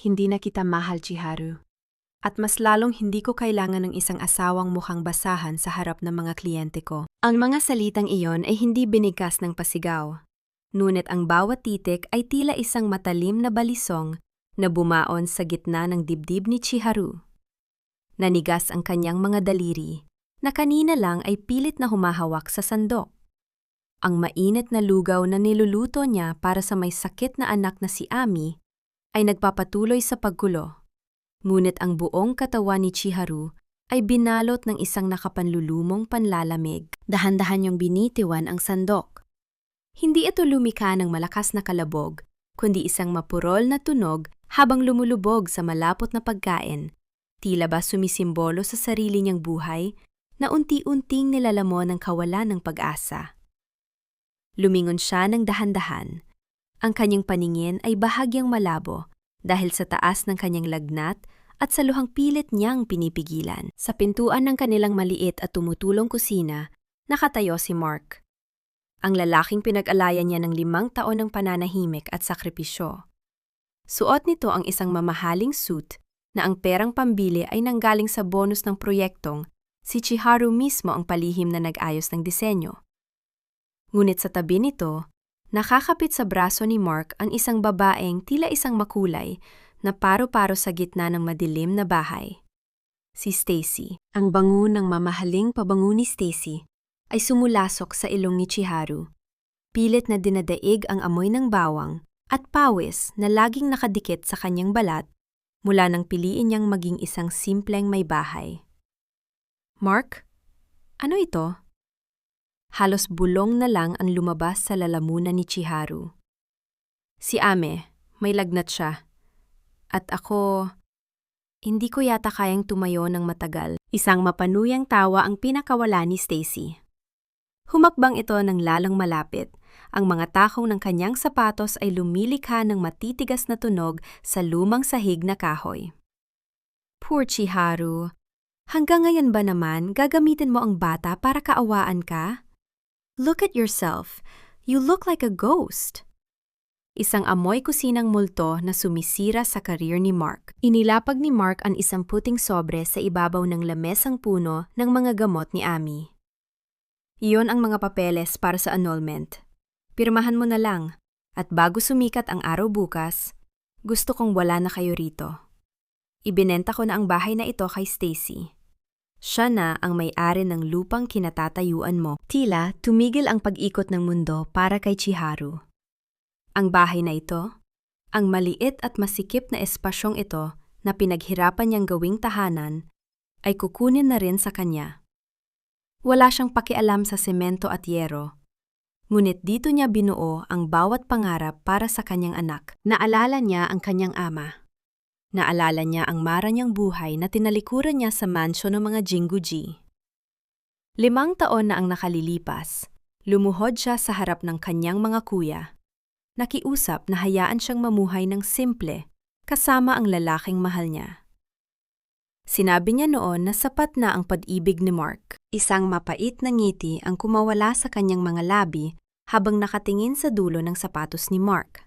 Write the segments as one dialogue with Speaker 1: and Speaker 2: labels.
Speaker 1: hindi na kita mahal, Chiharu. At mas lalong hindi ko kailangan ng isang asawang mukhang basahan sa harap ng mga kliyente ko. Ang mga salitang iyon ay hindi binigkas ng pasigaw. Ngunit ang bawat titik ay tila isang matalim na balisong na bumaon sa gitna ng dibdib ni Chiharu. Nanigas ang kanyang mga daliri na kanina lang ay pilit na humahawak sa sandok. Ang mainit na lugaw na niluluto niya para sa may sakit na anak na si Ami ay nagpapatuloy sa paggulo. Ngunit ang buong katawan ni Chiharu ay binalot ng isang nakapanlulumong panlalamig. Dahan-dahan niyang binitiwan ang sandok. Hindi ito lumika ng malakas na kalabog, kundi isang mapurol na tunog habang lumulubog sa malapot na pagkain. Tila ba sumisimbolo sa sarili niyang buhay na unti-unting nilalamon ng kawalan ng pag-asa. Lumingon siya ng dahan-dahan. Ang kanyang paningin ay bahagyang malabo dahil sa taas ng kanyang lagnat at sa luhang pilit niyang pinipigilan. Sa pintuan ng kanilang maliit at tumutulong kusina, nakatayo si Mark. Ang lalaking pinag-alayan niya ng 5 taon ng pananahimik at sakripisyo. Suot nito ang isang mamahaling suit na ang perang pambili ay nanggaling sa bonus ng proyektong si Chiharu mismo ang palihim na nag-ayos ng disenyo. Ngunit sa tabi nito, nakakapit sa braso ni Mark ang isang babaeng tila isang makulay na paro-paro sa gitna ng madilim na bahay. Si Stacy. Ang bango ng mamahaling pabango ni Stacy ay sumulasok sa ilong ni Chiharu. Pilit na dinadaig ang amoy ng bawang at pawis na laging nakadikit sa kanyang balat mula nang piliin niyang maging isang simpleng may bahay. Mark, ano ito? Halos bulong na lang ang lumabas sa lalamunan ni Chiharu. Si Ame, may lagnat siya. At ako, hindi ko yata kayang tumayo ng matagal. Isang mapanuyang tawa ang pinakawala ni Stacy. Humakbang ito ng lalang malapit. Ang mga takong ng kanyang sapatos ay lumilikha ng matitigas na tunog sa lumang sahig na kahoy. Poor Chiharu, hanggang ngayon ba naman gagamitin mo ang bata para kaawaan ka? Look at yourself. You look like a ghost. Isang amoy kusinang multo na sumisira sa karir ni Mark. Inilapag ni Mark ang isang puting sobre sa ibabaw ng lamesang puno ng mga gamot ni Ami. Iyon ang mga papeles para sa annulment. Pirmahan mo na lang, at bago sumikat ang araw bukas, gusto kong wala na kayo rito. Ibinenta ko na ang bahay na ito kay Stacy. Siya na ang may-ari ng lupang kinatatayuan mo. Tila tumigil ang pag-ikot ng mundo para kay Chiharu. Ang bahay na ito, ang maliit at masikip na espasyong ito na pinaghirapan niyang gawing tahanan, ay kukunin na rin sa kanya. Wala siyang pakialam sa semento at yero, ngunit dito niya binuo ang bawat pangarap para sa kanyang anak. Naalala niya ang kanyang ama. Naalala niya ang mara niyang buhay na tinalikuran niya sa mansyon ng mga Jinguji. 5 taon na ang nakalilipas, lumuhod siya sa harap ng kanyang mga kuya. Nakiusap na hayaan siyang mamuhay ng simple kasama ang lalaking mahal niya. Sinabi niya noon na sapat na ang pag-ibig ni Mark. Isang mapait na ngiti ang kumawala sa kanyang mga labi habang nakatingin sa dulo ng sapatos ni Mark.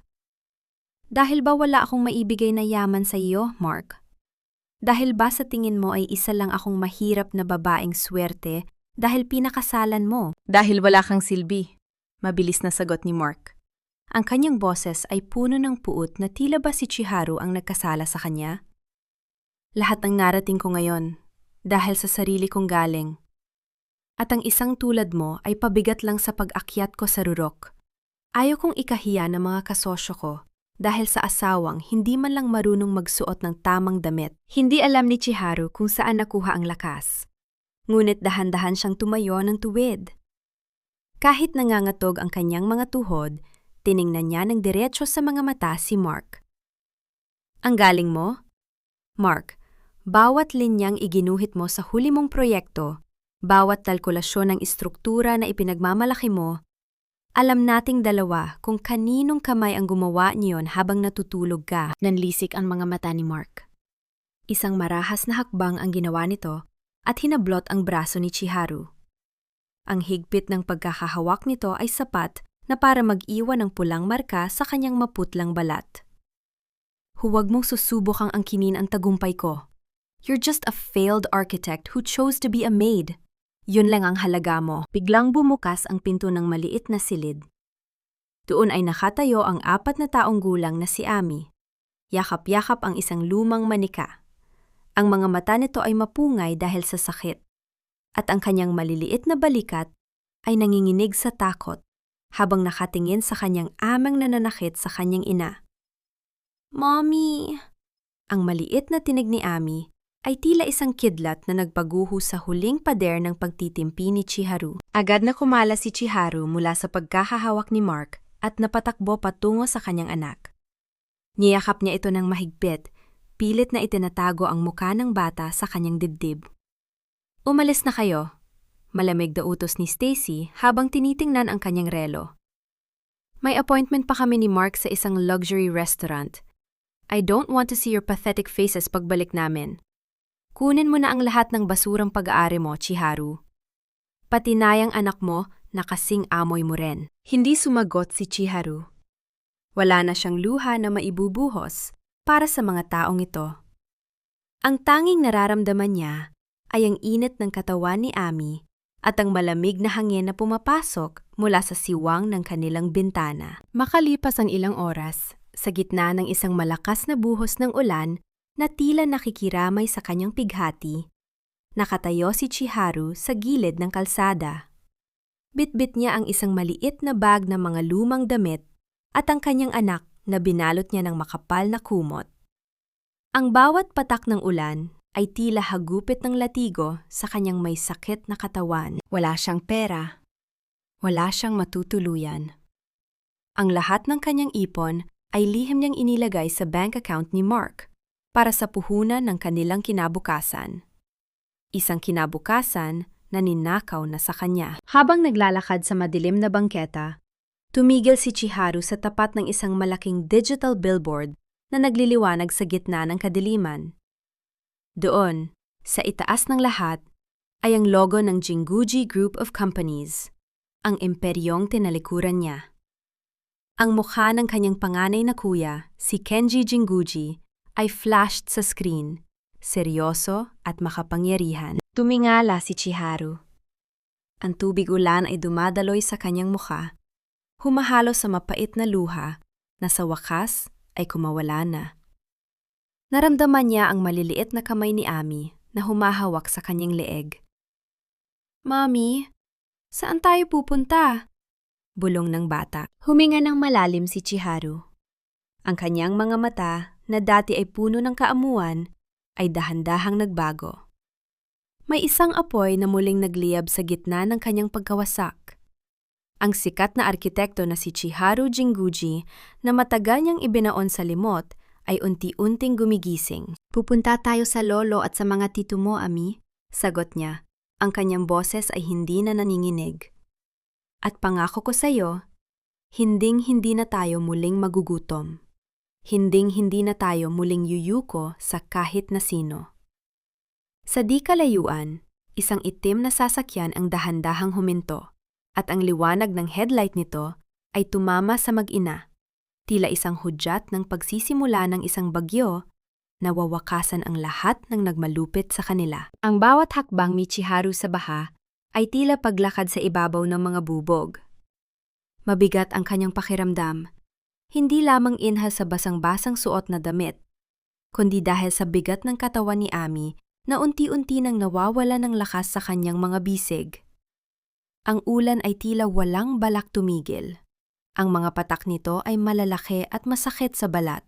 Speaker 1: Dahil ba wala akong maibigay na yaman sa iyo, Mark? Dahil ba sa tingin mo ay isa lang akong mahirap na babaeng swerte dahil pinakasalan mo? Dahil wala kang silbi, mabilis na sagot ni Mark. Ang kanyang boses ay puno ng puot na tila ba si Chiharu ang nagkasala sa kanya? Lahat ng narating ko ngayon, dahil sa sarili kong galing. At ang isang tulad mo ay pabigat lang sa pag-akyat ko sa rurok. Ayaw kong ikahiya ng mga kasosyo ko dahil sa asawang hindi man lang marunong magsuot ng tamang damit. Hindi alam ni Chiharu kung saan nakuha ang lakas. Ngunit dahan-dahan siyang tumayo ng tuwid. Kahit nangangatog ang kanyang mga tuhod, tiningnan niya ng diretso sa mga mata si Mark. Ang galing mo? Mark, bawat linyang iginuhit mo sa huli mong proyekto, bawat kalkulasyon ng istruktura na ipinagmamalaki mo, alam nating dalawa kung kaninong kamay ang gumawa niyon habang natutulog ka. Nanlisik ang mga mata ni Mark. Isang marahas na hakbang ang ginawa nito at hinablot ang braso ni Chiharu. Ang higpit ng pagkakahawak nito ay sapat na para mag-iwan ng pulang marka sa kanyang maputlang balat. Huwag mong susubukang angkinin ang tagumpay ko. You're just a failed architect who chose to be a maid. Yun lang ang halaga mo. Biglang bumukas ang pinto ng maliit na silid. Doon ay nakatayo ang 4 na taong gulang na si Ami. Yakap-yakap ang isang lumang manika. Ang mga mata nito ay mapungay dahil sa sakit. At ang kanyang maliliit na balikat ay nanginginig sa takot habang nakatingin sa kanyang amang nananakit sa kanyang ina. Mommy! Ang maliit na tinig ni Ami ay tila isang kidlat na nagpaguho sa huling pader ng pagtitimpi ni Chiharu. Agad na kumala si Chiharu mula sa pagkahahawak ni Mark at napatakbo patungo sa kanyang anak. Niyakap niya ito ng mahigpit, pilit na itinatago ang muka ng bata sa kanyang dibdib. Umalis na kayo. Malamig na utos ni Stacy habang tinitingnan ang kanyang relo. May appointment pa kami ni Mark sa isang luxury restaurant. I don't want to see your pathetic faces pagbalik namin. Kunin mo na ang lahat ng basurang pag-aari mo, Chiharu. Pati na yung anak mo na kasing amoy mo rin. Hindi sumagot si Chiharu. Wala na siyang luha na maibubuhos para sa mga taong ito. Ang tanging nararamdaman niya ay ang init ng katawan ni Ami at ang malamig na hangin na pumapasok mula sa siwang ng kanilang bintana. Makalipas ang ilang oras, sa gitna ng isang malakas na buhos ng ulan na tila nakikiramay sa kanyang pighati, nakatayo si Chiharu sa gilid ng kalsada. Bitbit niya ang isang maliit na bag ng mga lumang damit at ang kanyang anak na binalot niya ng makapal na kumot. Ang bawat patak ng ulan ay tila hagupit ng latigo sa kanyang may sakit na katawan. Wala siyang pera. Wala siyang matutuluyan. Ang lahat ng kanyang ipon ay lihim niyang inilagay sa bank account ni Mark para sa puhunan ng kanilang kinabukasan. Isang kinabukasan na ninakaw na sa kanya. Habang naglalakad sa madilim na bangketa, tumigil si Chiharu sa tapat ng isang malaking digital billboard na nagliliwanag sa gitna ng kadiliman. Doon, sa itaas ng lahat, ay ang logo ng Jinguji Group of Companies, ang imperyong tinalikuran niya. Ang mukha ng kanyang panganay na kuya, si Kenji Jinguji, ay flashed sa screen, seryoso at makapangyarihan. Tumingala si Chiharu. Ang tubig ulan ay dumadaloy sa kanyang mukha, humahalo sa mapait na luha na sa wakas ay kumawala na. Naramdaman niya ang maliliit na kamay ni Ami na humahawak sa kanyang leeg. Mommy, saan tayo pupunta? Bulong ng bata. Huminga ng malalim si Chiharu. Ang kanyang mga mata na dati ay puno ng kaamuan ay dahan-dahang nagbago. May isang apoy na muling nagliyab sa gitna ng kanyang pagkawasak. Ang sikat na arkitekto na si Chiharu Jinguji na matagal niyang ibinaon sa limot ay unti-unting gumigising. Pupunta tayo sa lolo at sa mga tito mo, Ami, sagot niya. Ang kanyang boses ay hindi na naninginig. At pangako ko sa iyo, hinding-hindi na tayo muling magugutom. Hinding-hindi na tayo muling yuyuko sa kahit na sino. Sa di kalayuan, isang itim na sasakyan ang dahan-dahang huminto, at ang liwanag ng headlight nito ay tumama sa mag-ina, tila isang hudyat ng pagsisimula ng isang bagyo na wawakasan ang lahat ng nagmalupit sa kanila. Ang bawat hakbang ni Chiharu sa baha ay tila paglakad sa ibabaw ng mga bubog. Mabigat ang kanyang pakiramdam, hindi lamang inhal sa basang-basang suot na damit, kundi dahil sa bigat ng katawan ni Ami na unti-unti nang nawawala ng lakas sa kanyang mga bisig. Ang ulan ay tila walang balak tumigil. Ang mga patak nito ay malalaki at masakit sa balat.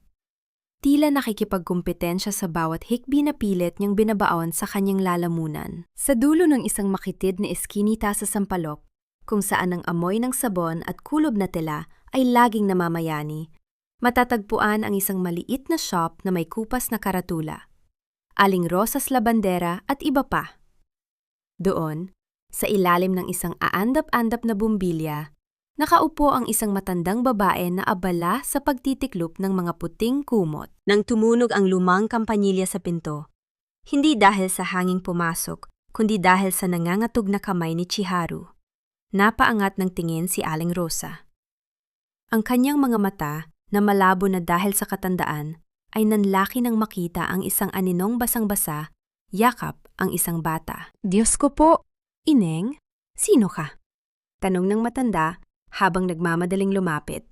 Speaker 1: Tila nakikipagkumpetensya sa bawat hikbi na pilit niyang binabaon sa kanyang lalamunan. Sa dulo ng isang makitid na eskinita sa sampalok, kung saan ang amoy ng sabon at kulob na tela ay laging namamayani, matatagpuan ang isang maliit na shop na may kupas na karatula, aling rosas labandera at iba pa. Doon, sa ilalim ng isang aandap-andap na bumbilya, nakaupo ang isang matandang babae na abala sa pagtitiklop ng mga puting kumot. Nang tumunog ang lumang kampanilya sa pinto, hindi dahil sa hanging pumasok, kundi dahil sa nangangatog na kamay ni Chiharu. Napaangat ng tingin si Aling Rosa. Ang kanyang mga mata, na malabo na dahil sa katandaan, ay nanlaki nang makita ang isang aninong basang-basa, yakap ang isang bata. Diyos ko po! Ineng, sino ka? Tanong ng matanda habang nagmamadaling lumapit.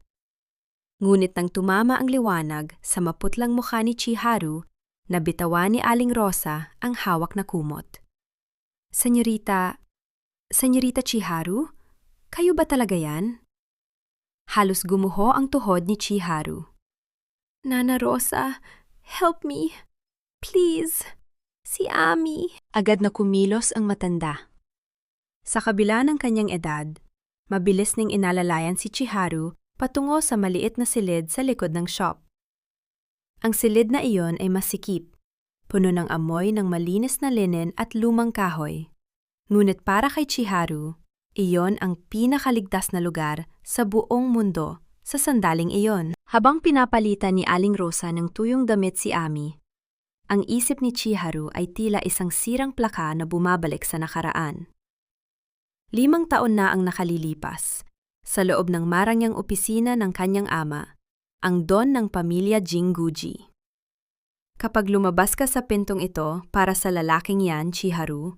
Speaker 1: Ngunit nang tumama ang liwanag sa maputlang mukha ni Chiharu, nabitawan ni Aling Rosa ang hawak na kumot. Senyorita Chiharu? Kayo ba talaga yan? Halos gumuho ang tuhod ni Chiharu. Nana Rosa, help me. Please. Si Ami. Agad na kumilos ang matanda. Sa kabila ng kanyang edad, mabilis ning inalalayan si Chiharu patungo sa maliit na silid sa likod ng shop. Ang silid na iyon ay masikip, puno ng amoy ng malinis na linen at lumang kahoy. Ngunit para kay Chiharu, iyon ang pinakaligtas na lugar sa buong mundo sa sandaling iyon. Habang pinapalitan ni Aling Rosa ng tuyong damit si Ami, ang isip ni Chiharu ay tila isang sirang plaka na bumabalik sa nakaraan. 5 taon na ang nakalilipas, sa loob ng marangyang opisina ng kanyang ama, ang don ng pamilya Jinguji. Kapag lumabas ka sa pintong ito para sa lalaking yan, Chiharu,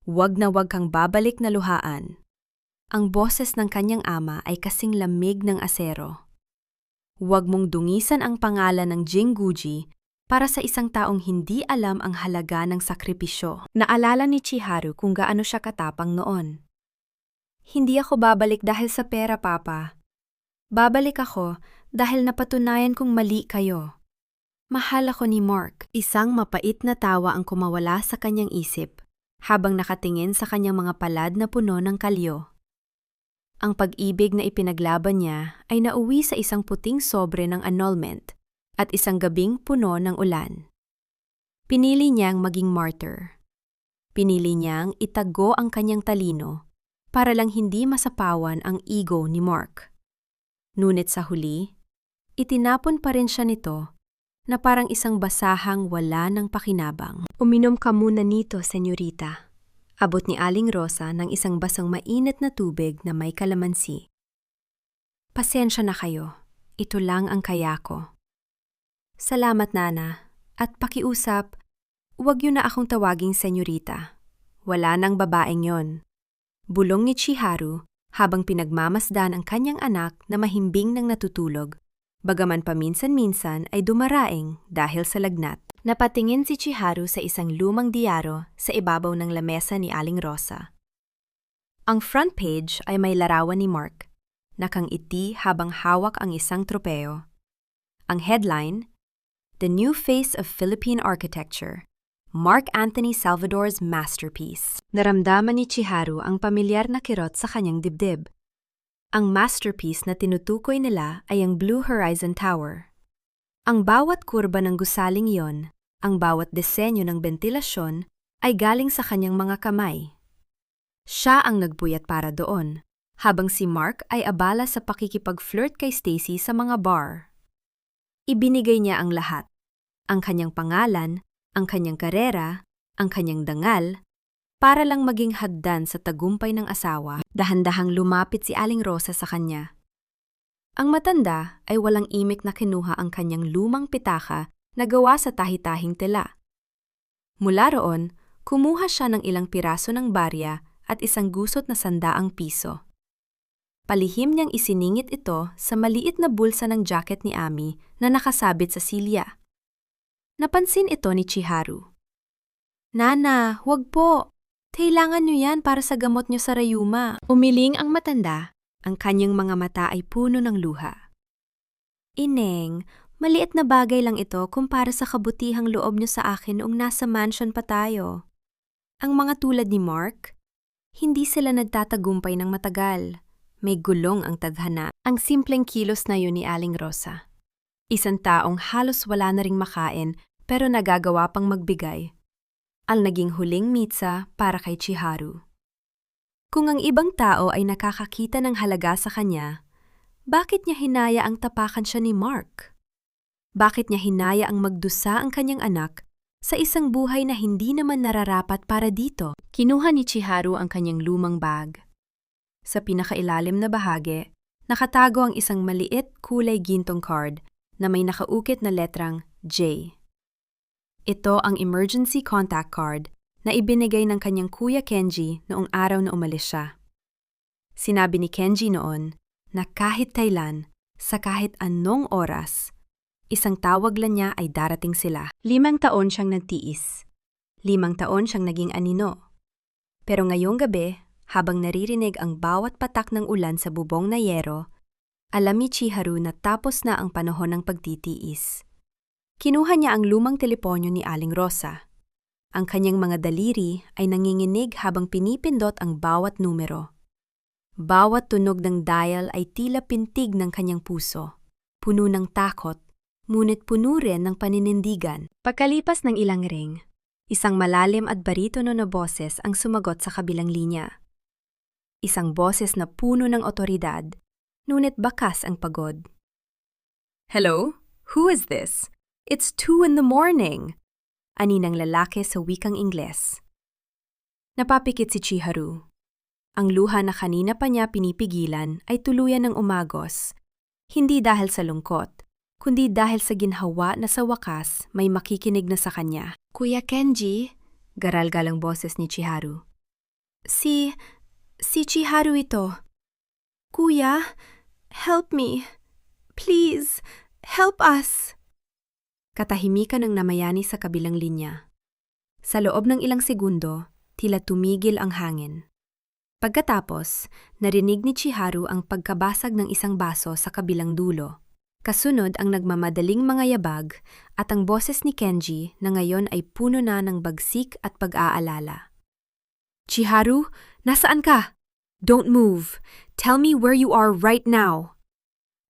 Speaker 1: wag na wag kang babalik na luhaan. Ang boses ng kanyang ama ay kasing lamig ng asero. Huwag mong dungisan ang pangalan ng Jinguji para sa isang taong hindi alam ang halaga ng sakripisyo. Naalala ni Chiharu kung gaano siya katapang noon. Hindi ako babalik dahil sa pera, Papa. Babalik ako dahil napatunayan kong mali kayo. Mahal ako ni Mark. Isang mapait na tawa ang kumawala sa kanyang isip habang nakatingin sa kanyang mga palad na puno ng kalyo. Ang pag-ibig na ipinaglaban niya ay nauwi sa isang puting sobre ng annulment at isang gabing puno ng ulan. Pinili niyang maging martyr. Pinili niyang itago ang kanyang talino para lang hindi masapawan ang ego ni Mark. Ngunit sa huli, itinapon pa rin siya nito na parang isang basahang wala ng pakinabang. Uminom ka muna nito, senyorita. Abot ni Aling Rosa ng isang basang mainit na tubig na may kalamansi. Pasensya na kayo. Ito lang ang kaya ko. Salamat, Nana. At pakiusap, huwag yun na akong tawaging senyorita. Wala nang babaeng yon. Bulong ni Chiharu habang pinagmamasdan ang kanyang anak na mahimbing ng natutulog, bagaman paminsan-minsan ay dumaraing dahil sa lagnat. Napatingin si Chiharu sa isang lumang diaryo sa ibabaw ng lamesa ni Aling Rosa. Ang front page ay may larawan ni Mark, nakangiti habang hawak ang isang tropeo. Ang headline, The New Face of Philippine Architecture, Mark Anthony Salvador's Masterpiece. Naramdaman ni Chiharu ang pamilyar na kirot sa kanyang dibdib. Ang masterpiece na tinutukoy nila ay ang Blue Horizon Tower. Ang bawat kurba ng gusaling iyon, ang bawat disenyo ng bentilasyon, ay galing sa kanyang mga kamay. Siya ang nagpuyat para doon, habang si Mark ay abala sa pakikipag-flirt kay Stacy sa mga bar. Ibinigay niya ang lahat, ang kanyang pangalan, ang kanyang karera, ang kanyang dangal, para lang maging haddan sa tagumpay ng asawa. Dahan-dahang lumapit si Aling Rosa sa kanya. Ang matanda ay walang imik na kinuha ang kanyang lumang pitaka na gawa sa tahi-tahing tela. Mula roon, kumuha siya ng ilang piraso ng barya at isang gusot na 100 piso. Palihim niyang isiningit ito sa maliit na bulsa ng jacket ni Ami na nakasabit sa silya. Napansin ito ni Chiharu. Nana, huwag po. Kailangan niyo yan para sa gamot niyo sa rayuma. Umiling ang matanda. Ang kanyang mga mata ay puno ng luha. Ineng, maliit na bagay lang ito kumpara sa kabutihang loob niyo sa akin noong nasa mansion pa tayo. Ang mga tulad ni Mark, hindi sila nagtatagumpay ng matagal. May gulong ang tadhana. Ang simpleng kilos na yun ni Aling Rosa. Isang taong halos wala na ring makain pero nagagawa pang magbigay. Ang naging huling mitsa para kay Chiharu. Kung ang ibang tao ay nakakakita ng halaga sa kanya, bakit niya hinaya ang tapakan siya ni Mark? Bakit niya hinaya ang magdusa ang kanyang anak sa isang buhay na hindi naman nararapat para dito? Kinuha ni Chiharu ang kanyang lumang bag. Sa pinakailalim na bahagi, nakatago ang isang maliit kulay gintong card na may nakaukit na letrang J. Ito ang emergency contact card na ibinigay ng kanyang kuya Kenji noong araw na umalis siya. Sinabi ni Kenji noon na kahit kailan, sa kahit anong oras, isang tawag lang niya ay darating sila. 5 taon siyang nagtiis. 5 taon siyang naging anino. Pero ngayong gabi, habang naririnig ang bawat patak ng ulan sa bubong na yero, alam ni Chiharu na tapos na ang panahon ng pagtitiis. Kinuha niya ang lumang teleponyo ni Aling Rosa. Ang kanyang mga daliri ay nanginginig habang pinipindot ang bawat numero. Bawat tunog ng dial ay tila pintig ng kanyang puso, puno ng takot, ngunit puno rin ng paninindigan. Pagkalipas ng ilang ring, isang malalim at baritono na boses ang sumagot sa kabilang linya. Isang boses na puno ng otoridad, ngunit bakas ang pagod. "Hello? Who is this? It's 2 in the morning!" Ani ng lalaki sa wikang Ingles. Napapikit si Chiharu. Ang luha na kanina pa niya pinipigilan ay tuluyan ng umagos, hindi dahil sa lungkot, kundi dahil sa ginhawa na sa wakas may makikinig na sa kanya. "Kuya Kenji," garalgal ang boses ni Chiharu. Si Chiharu ito. "Kuya, help me. Please, help us." Katahimikan ng namayani sa kabilang linya. Sa loob ng ilang segundo, tila tumigil ang hangin. Pagkatapos, narinig ni Chiharu ang pagkabasag ng isang baso sa kabilang dulo. Kasunod ang nagmamadaling mga yabag at ang boses ni Kenji na ngayon ay puno na ng bagsik at pag-aalala. "Chiharu, nasaan ka? Don't move. Tell me where you are right now."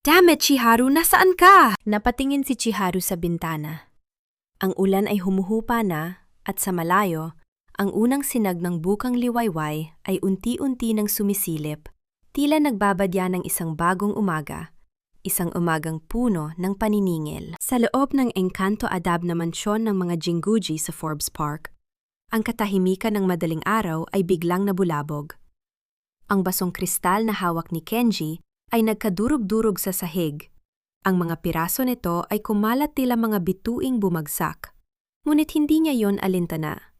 Speaker 1: "Damn it, Chiharu, nasaan ka?" Napatingin si Chiharu sa bintana. Ang ulan ay humuhupa na at sa malayo, ang unang sinag ng bukang liwayway ay unti-unti nang sumisilip, tila nagbabadya ng isang bagong umaga, isang umagang puno ng paniningil. Sa loob ng engkanto adab na mansyon ng mga Jinguji sa Forbes Park, ang katahimikan ng madaling araw ay biglang nabulabog. Ang basong kristal na hawak ni Kenji ay nagkadurog-durog sa sahig. Ang mga piraso nito ay kumalat tila mga bituing bumagsak, ngunit hindi niya yon alintana.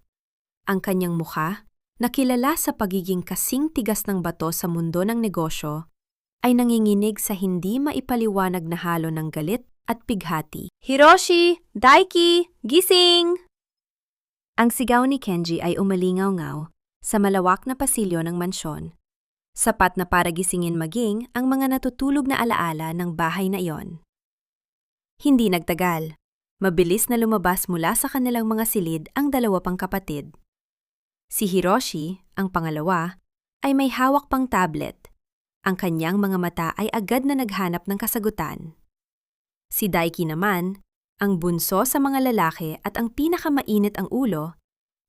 Speaker 1: Ang kanyang mukha, na kilala sa pagiging kasing tigas ng bato sa mundo ng negosyo, ay nanginginig sa hindi maipaliwanag na halo ng galit at pighati. "Hiroshi! Daiki! Gising!" Ang sigaw ni Kenji ay umalingaw-ngaw sa malawak na pasilyo ng mansyon, sapat na para gisingin maging ang mga natutulog na alaala ng bahay na iyon. Hindi nagtagal. Mabilis na lumabas mula sa kanilang mga silid ang 2 pang kapatid. Si Hiroshi, ang pangalawa, ay may hawak pang tablet. Ang kanyang mga mata ay agad na naghanap ng kasagutan. Si Daiki naman, ang bunso sa mga lalaki at ang pinakamainit ang ulo,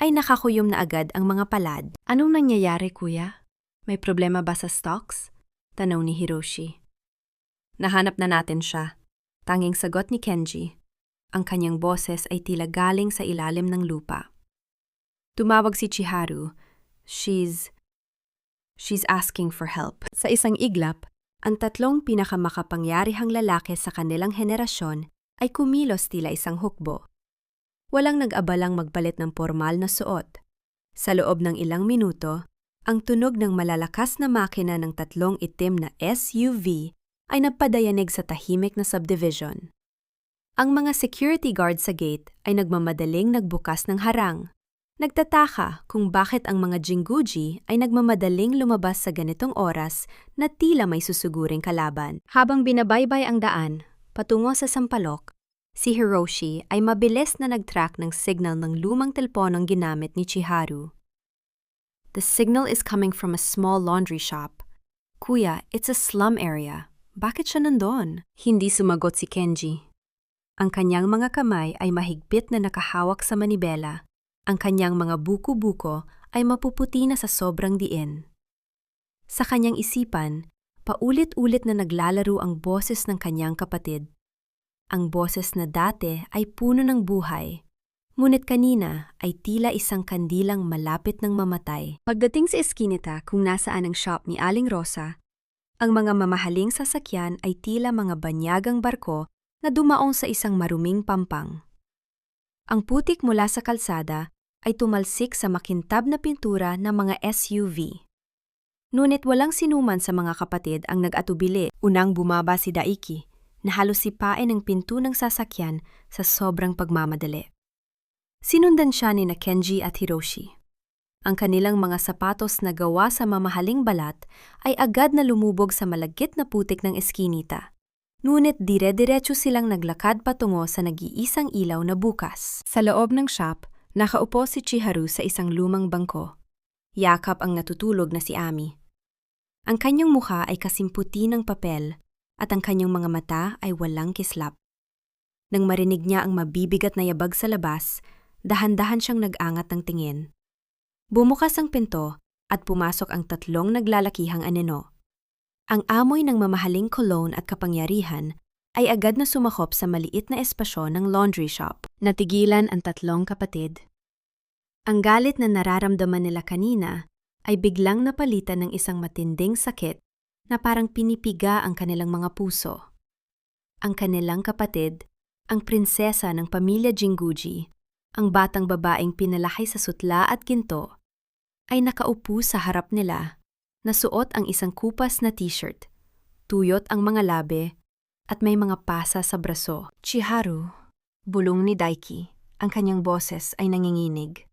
Speaker 1: ay nakakuyom na agad ang mga palad. "Anong nangyayari, kuya? May problema ba sa stocks?" tanong ni Hiroshi. "Nahanap na natin siya," tanging sagot ni Kenji. Ang kanyang boses ay tila galing sa ilalim ng lupa. Tumawag si Chiharu. She's asking for help." Sa isang iglap, ang 3 pinakamakapangyarihang lalaki sa kanilang henerasyon ay kumilos tila isang hukbo. Walang nag-abalang magpalit ng formal na suot. Sa loob ng ilang minuto, ang tunog ng malalakas na makina ng 3 itim na SUV ay nagpadayanig sa tahimik na subdivision. Ang mga security guard sa gate ay nagmamadaling nagbukas ng harang. Nagtataka kung bakit ang mga Jinguji ay nagmamadaling lumabas sa ganitong oras na tila may susuguring kalaban. Habang binabaybay ang daan, patungo sa sampalok, si Hiroshi ay mabilis na nag-track ng signal ng lumang teleponong ginamit ni Chiharu. "The signal is coming from a small laundry shop. Kuya, it's a slum area. Bakit siya nandun?" Hindi sumagot si Kenji. Ang kanyang mga kamay ay mahigpit na nakahawak sa manibela. Ang kanyang mga buko-buko ay mapuputi na sa sobrang diin. Sa kanyang isipan, paulit-ulit na naglalaro ang boses ng kanyang kapatid. Ang boses na dati ay puno ng buhay, ngunit kanina ay tila isang kandilang malapit ng mamatay. Pagdating sa eskinita kung nasaan ang shop ni Aling Rosa, ang mga mamahaling sasakyan ay tila mga banyagang barko na dumaong sa isang maruming pampang. Ang putik mula sa kalsada ay tumalsik sa makintab na pintura ng mga SUV. Ngunit walang sinuman sa mga kapatid ang nag-atubili. Unang bumaba si Daiki na halos sipain ang pinto ng sasakyan sa sobrang pagmamadali. Sinundan siya ni Kenji at Hiroshi. Ang kanilang mga sapatos na gawa sa mamahaling balat ay agad na lumubog sa malagkit na putik ng eskinita. Ngunit dire-diretso silang naglakad patungo sa nag-iisang ilaw na bukas. Sa loob ng shop, nakaupo si Chiharu sa isang lumang bangko. Yakap ang natutulog na si Ami. Ang kanyang mukha ay kasimputi ng papel at ang kanyang mga mata ay walang kislap. Nang marinig niya ang mabibigat na yabag sa labas, dahan-dahan siyang nag-angat ng tingin. Bumukas ang pinto at pumasok ang tatlong naglalakihang anino. Ang amoy ng mamahaling cologne at kapangyarihan ay agad na sumakop sa maliit na espasyo ng laundry shop. Natigilan ang tatlong kapatid. Ang galit na nararamdaman nila kanina ay biglang napalitan ng isang matinding sakit na parang pinipiga ang kanilang mga puso. Ang kanilang kapatid, ang prinsesa ng pamilya Jinguji, ang batang babaeng pinalaki sa sutla at ginto, ay nakaupo sa harap nila, nasuot ang isang kupas na t-shirt, tuyot ang mga labi, at may mga pasa sa braso. Chiharu, bulong ni Daiki, ang kanyang boses ay nanginginig.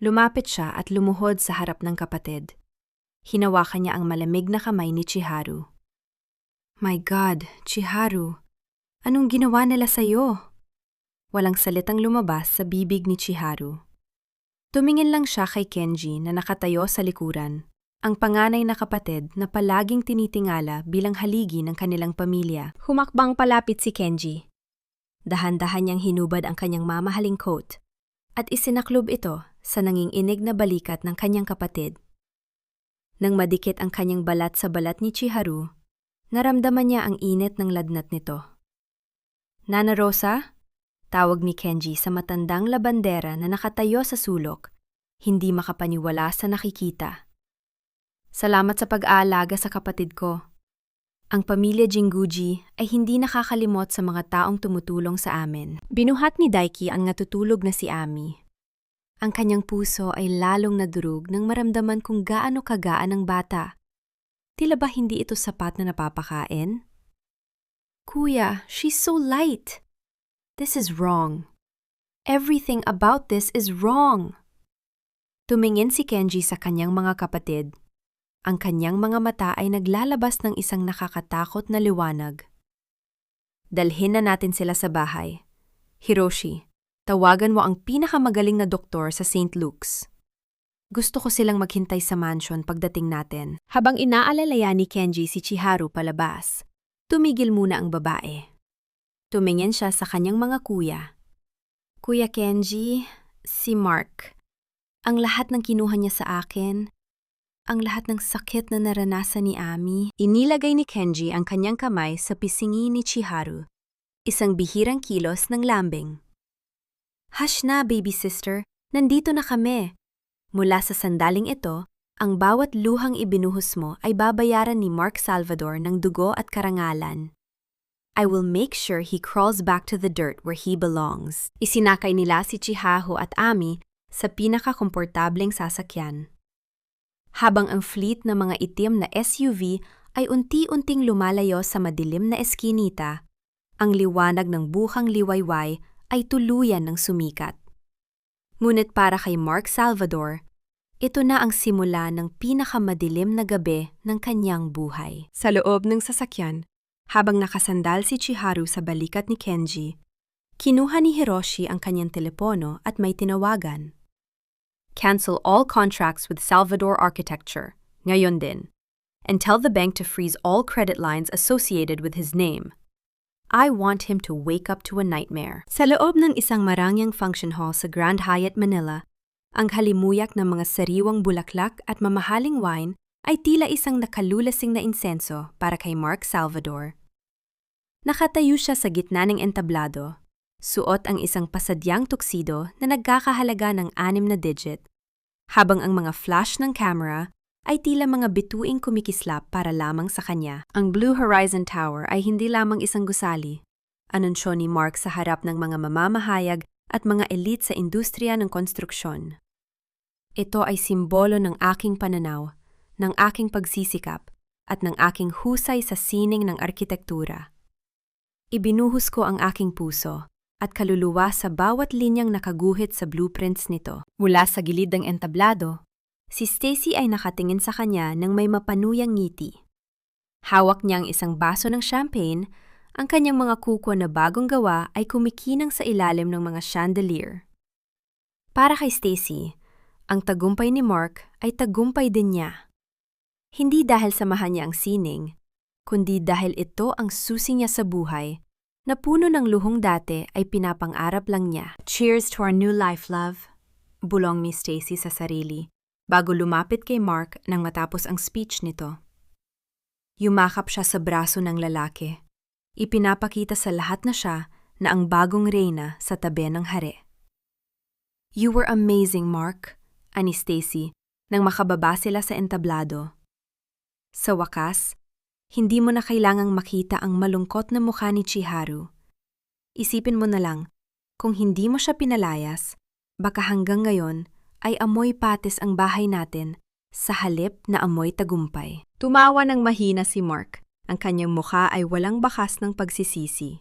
Speaker 1: Lumapit siya at lumuhod sa harap ng kapatid. Hinawakan niya ang malamig na kamay ni Chiharu. My God, Chiharu, anong ginawa nila sa'yo? Walang salitang lumabas sa bibig ni Chiharu. Tumingin lang siya kay Kenji na nakatayo sa likuran, ang panganay na kapatid na palaging tinitingala bilang haligi ng kanilang pamilya. Humakbang palapit si Kenji. Dahan-dahan niyang hinubad ang kanyang mamahaling coat at isinaklob ito sa nanginginig na balikat ng kanyang kapatid. Nang madikit ang kanyang balat sa balat ni Chiharu, naramdaman niya ang init ng ladnat nito. Nana Rosa? Tawag ni Kenji sa matandang labandera na nakatayo sa sulok, hindi makapaniwala sa nakikita. Salamat sa pag-aalaga sa kapatid ko. Ang pamilya Jinguji ay hindi nakakalimot sa mga taong tumutulong sa amin. Binuhat ni Daiki ang natutulog na si Ami. Ang kanyang puso ay lalong nadurog nang maramdaman kung gaano kagaan ang bata. Tila ba hindi ito sapat na napapakain? Kuya, she's so light. This is wrong. Everything about this is wrong. Tumingin si Kenji sa kanyang mga kapatid. Ang kanyang mga mata ay naglalabas ng isang nakakatakot na liwanag. Dalhin na natin sila sa bahay. Hiroshi, tawagan mo ang pinakamagaling na doktor sa St. Luke's. Gusto ko silang maghintay sa mansion pagdating natin. Habang inaalalayan ni Kenji si Chiharu palabas, tumigil muna ang babae. Tumingin siya sa kanyang mga kuya. Kuya Kenji, si Mark. Ang lahat ng kinuha niya sa akin, ang lahat ng sakit na naranasan ni Ami. Inilagay ni Kenji ang kanyang kamay sa pisingi ni Chiharu, isang bihirang kilos ng lambing. Hush na, baby sister, nandito na kami. Mula sa sandaling ito, ang bawat luhang ibinuhos mo ay babayaran ni Mark Salvador ng dugo at karangalan. I will make sure he crawls back to the dirt where he belongs. Isinakay nila si Chiharu at Ami sa pinakakomportableng sasakyan. Habang ang fleet ng mga itim na SUV ay unti-unting lumalayo sa madilim na eskinita, ang liwanag ng buhang liwayway ay tuluyan ng sumikat. Ngunit para kay Mark Salvador, ito na ang simula ng pinakamadilim na gabi ng kanyang buhay. Sa loob ng sasakyan, habang nakasandal si Chiharu sa balikat ni Kenji, kinuha ni Hiroshi ang kanyang telepono at may tinawagan. Cancel all contracts with Salvador Architecture, ngayon din, and tell the bank to freeze all credit lines associated with his name. I want him to wake up to a nightmare. Sa loob ng isang marangyang function hall sa Grand Hyatt, Manila, ang halimuyak ng mga sariwang bulaklak at mamahaling wine ay tila isang nakalulasing na insenso para kay Mark Salvador. Nakatayo siya sa gitna ng entablado, suot ang isang pasadyang tuxedo na nagkakahalaga ng 6 na digit, habang ang mga flash ng camera ay tila mga bituing kumikislap para lamang sa kanya. Ang Blue Horizon Tower ay hindi lamang isang gusali. Anunsyo ni Mark sa harap ng mga mamamahayag at mga elite sa industriya ng konstruksyon. Ito ay simbolo ng aking pananaw, ng aking pagsisikap, at ng aking husay sa sining ng arkitektura. Ibinuhos ko ang aking puso at kaluluwa sa bawat linyang nakaguhit sa blueprints nito. Mula sa gilid ng entablado, si Stacy ay nakatingin sa kanya ng may mapanuyang ngiti. Hawak niya ang isang baso ng champagne, ang kanyang mga kuko na bagong gawa ay kumikinang sa ilalim ng mga chandelier. Para kay Stacy, ang tagumpay ni Mark ay tagumpay din niya. Hindi dahil samahan niya ang sining, kundi dahil ito ang susi niya sa buhay, na puno ng luhong dati ay pinapang-arap lang niya. Cheers to our new life, love, bulong ni Stacy sa sarili, bago lumapit kay Mark nang matapos ang speech nito. Yumakap siya sa braso ng lalaki. Ipinapakita sa lahat na siya na ang bagong reyna sa tabi ng hari. You were amazing, Mark, ani Stacy, nang makababa sila sa entablado. Sa wakas, hindi mo na kailangang makita ang malungkot na mukha ni Chiharu. Isipin mo na lang, kung hindi mo siya pinalayas, baka hanggang ngayon ay amoy patis ang bahay natin sa halip na amoy tagumpay. Tumawa ng mahina si Mark. Ang kanyang mukha ay walang bakas ng pagsisisi.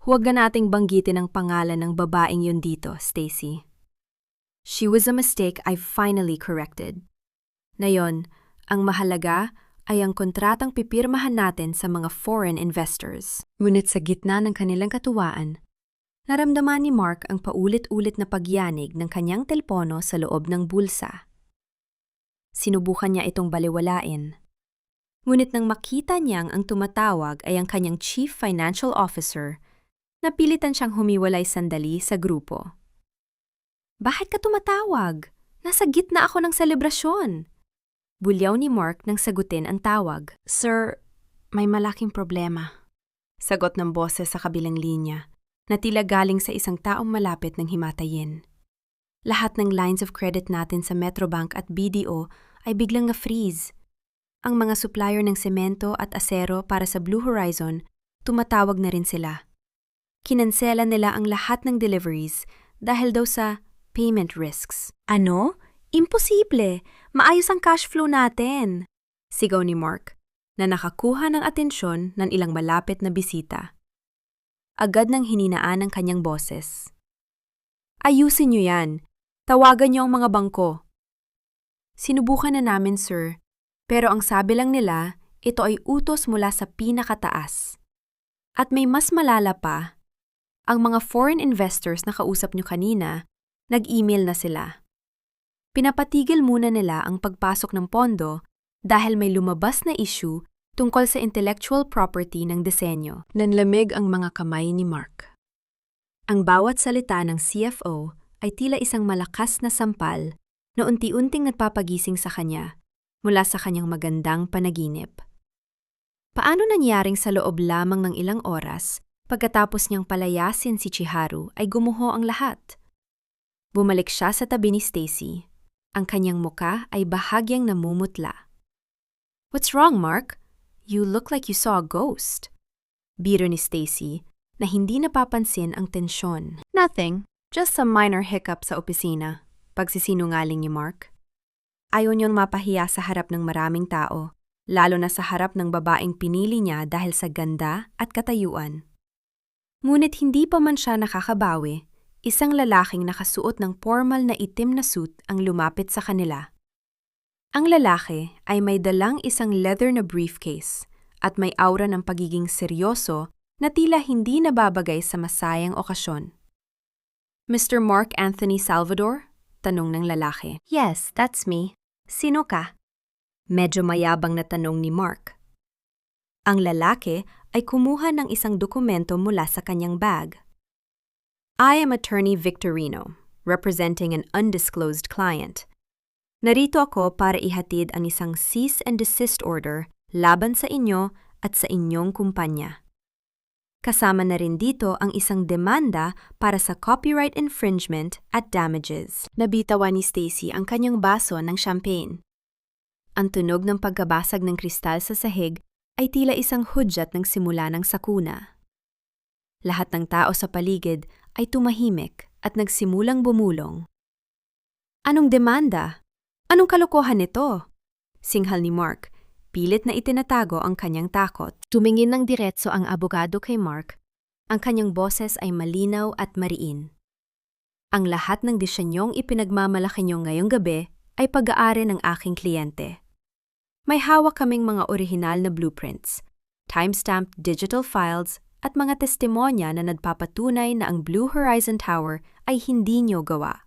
Speaker 1: Huwag na nating banggitin ang pangalan ng babaeng yun dito, Stacy. She was a mistake I've finally corrected. Ngayon, ang mahalaga ay ang kontratang pipirmahan natin sa mga foreign investors. Ngunit sa gitna ng kanilang katuwaan, naramdaman ni Mark ang paulit-ulit na pagyanig ng kanyang telpono sa loob ng bulsa. Sinubukan niya itong baliwalain. Ngunit nang makita niyang ang tumatawag ay ang kanyang Chief Financial Officer, napilitan siyang humiwalay sandali sa grupo. Bakit ka tumatawag? Nasa gitna ako ng selebrasyon. Bulyaw ni Mark nang sagutin ang tawag. Sir, may malaking problema. Sagot ng boses sa kabilang linya, na tila galing sa isang taong malapit ng himatayin. Lahat ng lines of credit natin sa Metrobank at BDO ay biglang na-freeze. Ang mga supplier ng semento at asero para sa Blue Horizon, tumatawag na rin sila. Kinansela nila ang lahat ng deliveries dahil daw sa payment risks. Ano? Imposible! Maayos ang cash flow natin! Sigaw ni Mark, na nakakuha ng atensyon ng ilang malapit na bisita. Agad nang hininaan ang kanyang boses. Ayusin niyo yan. Tawagan niyo ang mga bangko. Sinubukan na namin, sir. Pero ang sabi lang nila, ito ay utos mula sa pinakataas. At may mas malala pa, ang mga foreign investors na kausap nyo kanina, nag-email na sila. Pinapatigil muna nila ang pagpasok ng pondo dahil may lumabas na issue tungkol sa intellectual property ng disenyo. Nanlamig ang mga kamay ni Mark. Ang bawat salita ng CFO ay tila isang malakas na sampal na unti-unting nagpapagising sa kanya mula sa kanyang magandang panaginip. Paano nangyaring sa loob lamang ng ilang oras, pagkatapos niyang palayasin si Chiharu ay gumuho ang lahat? Bumalik siya sa tabi ni Stacy. Ang kanyang muka ay bahagyang namumutla. What's wrong, Mark? You look like you saw a ghost. Biro ni Stacy na hindi napapansin ang tensyon. Nothing, just some minor hiccup sa opisina. Pagsisinungaling ni Mark. Ayaw niyang mapahiya sa harap ng maraming tao, lalo na sa harap ng babaeng pinili niya dahil sa ganda at katayuan. Ngunit hindi pa man siya nakakabawi, isang lalaking nakasuot ng formal na itim na suit ang lumapit sa kanila. Ang lalaki ay may dalang isang leather na briefcase at may aura ng pagiging seryoso na tila hindi nababagay sa masayang okasyon. Mr. Mark Anthony Salvador? Tanong ng lalaki. Yes, that's me. Sino ka? Medyo mayabang na tanong ni Mark. Ang lalaki ay kumuha ng isang dokumento mula sa kanyang bag. I am Attorney Victorino, representing an undisclosed client. Narito ako para ihatid ang isang cease and desist order laban sa inyo at sa inyong kumpanya. Kasama na rin dito ang isang demanda para sa copyright infringement at damages. Nabitawan ni Stacy ang kanyang baso ng champagne. Ang tunog ng pagkabasag ng kristal sa sahig ay tila isang hudyat ng simula ng sakuna. Lahat ng tao sa paligid ay tumahimik at nagsimulang bumulong. Anong demanda? Anong kalokohan nito? Singhal ni Mark, pilit na itinatago ang kanyang takot. Tumingin ng diretso ang abogado kay Mark. Ang kanyang boses ay malinaw at mariin. Ang lahat ng disenyong ipinagmamalaki niyo ngayong gabi ay pag-aari ng aking kliyente. May hawak kaming mga orihinal na blueprints, timestamped digital files at mga testimonya na nagpapatunay na ang Blue Horizon Tower ay hindi niyo gawa.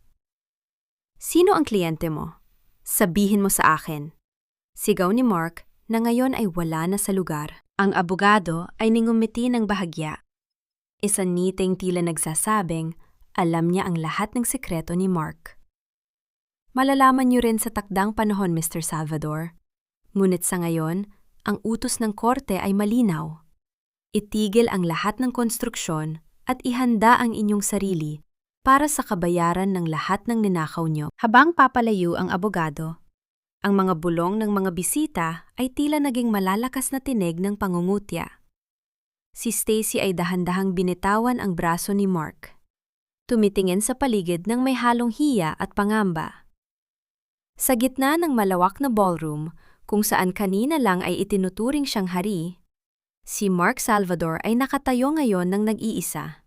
Speaker 1: Sino ang kliyente mo? Sabihin mo sa akin. Sigaw ni Mark na ngayon ay wala na sa lugar. Ang abogado ay ningumiti ng bahagya. Isaniting tila nagsasabing, alam niya ang lahat ng sekreto ni Mark. Malalaman niyo rin sa takdang panahon, Mr. Salvador. Ngunit sa ngayon, ang utos ng korte ay malinaw. Itigil ang lahat ng konstruksyon at ihanda ang inyong sarili para sa kabayaran ng lahat ng ninakaw niyo. Habang papalayo ang abogado, ang mga bulong ng mga bisita ay tila naging malalakas na tinig ng pangungutya. Si Stacy ay dahan-dahang binitawan ang braso ni Mark. Tumitingin sa paligid ng may halong hiya at pangamba. Sa gitna ng malawak na ballroom, kung saan kanina lang ay itinuturing siyang hari, si Mark Salvador ay nakatayo ngayon ng nag-iisa.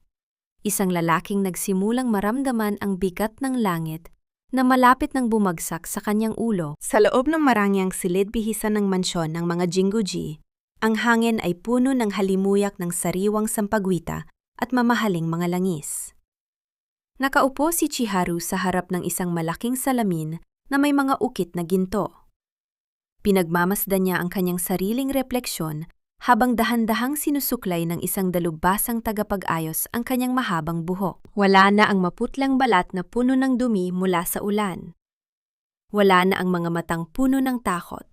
Speaker 1: Isang lalaking nagsimulang maramdaman ang bigat ng langit na malapit nang bumagsak sa kanyang ulo. Sa loob ng marangyang silid-bihisan ng mansyon ng mga Jinguji, ang hangin ay puno ng halimuyak ng sariwang sampagwita at mamahaling mga langis. Nakaupo si Chiharu sa harap ng isang malaking salamin na may mga ukit na ginto. Pinagmamasdan niya ang kanyang sariling refleksyon habang dahan-dahang sinusuklay ng isang dalubhasang tagapag-ayos ang kanyang mahabang buhok. Wala na ang maputlang balat na puno ng dumi mula sa ulan. Wala na ang mga matang puno ng takot.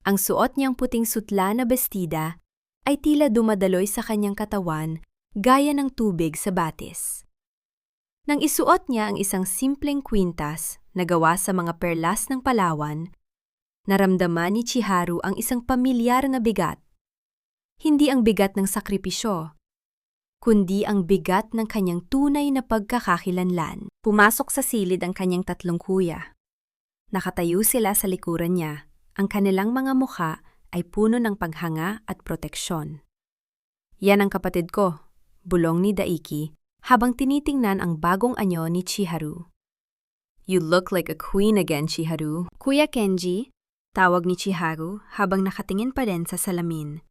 Speaker 1: Ang suot niyang puting sutla na bestida ay tila dumadaloy sa kanyang katawan gaya ng tubig sa batis. Nang isuot niya ang isang simpleng kwintas na gawa sa mga perlas ng Palawan, naramdaman ni Chiharu ang isang pamilyar na bigat. Hindi ang bigat ng sakripisyo, kundi ang bigat ng kanyang tunay na pagkakakilanlan. Pumasok sa silid ang kanyang tatlong kuya. Nakatayo sila sa likuran niya. Ang kanilang mga mukha ay puno ng paghanga at proteksyon. Yan ang kapatid ko, bulong ni Daiki, habang tinitingnan ang bagong anyo ni Chiharu. You look like a queen again, Chiharu. Kuya Kenji, tawag ni Chiharu habang nakatingin pa rin sa salamin.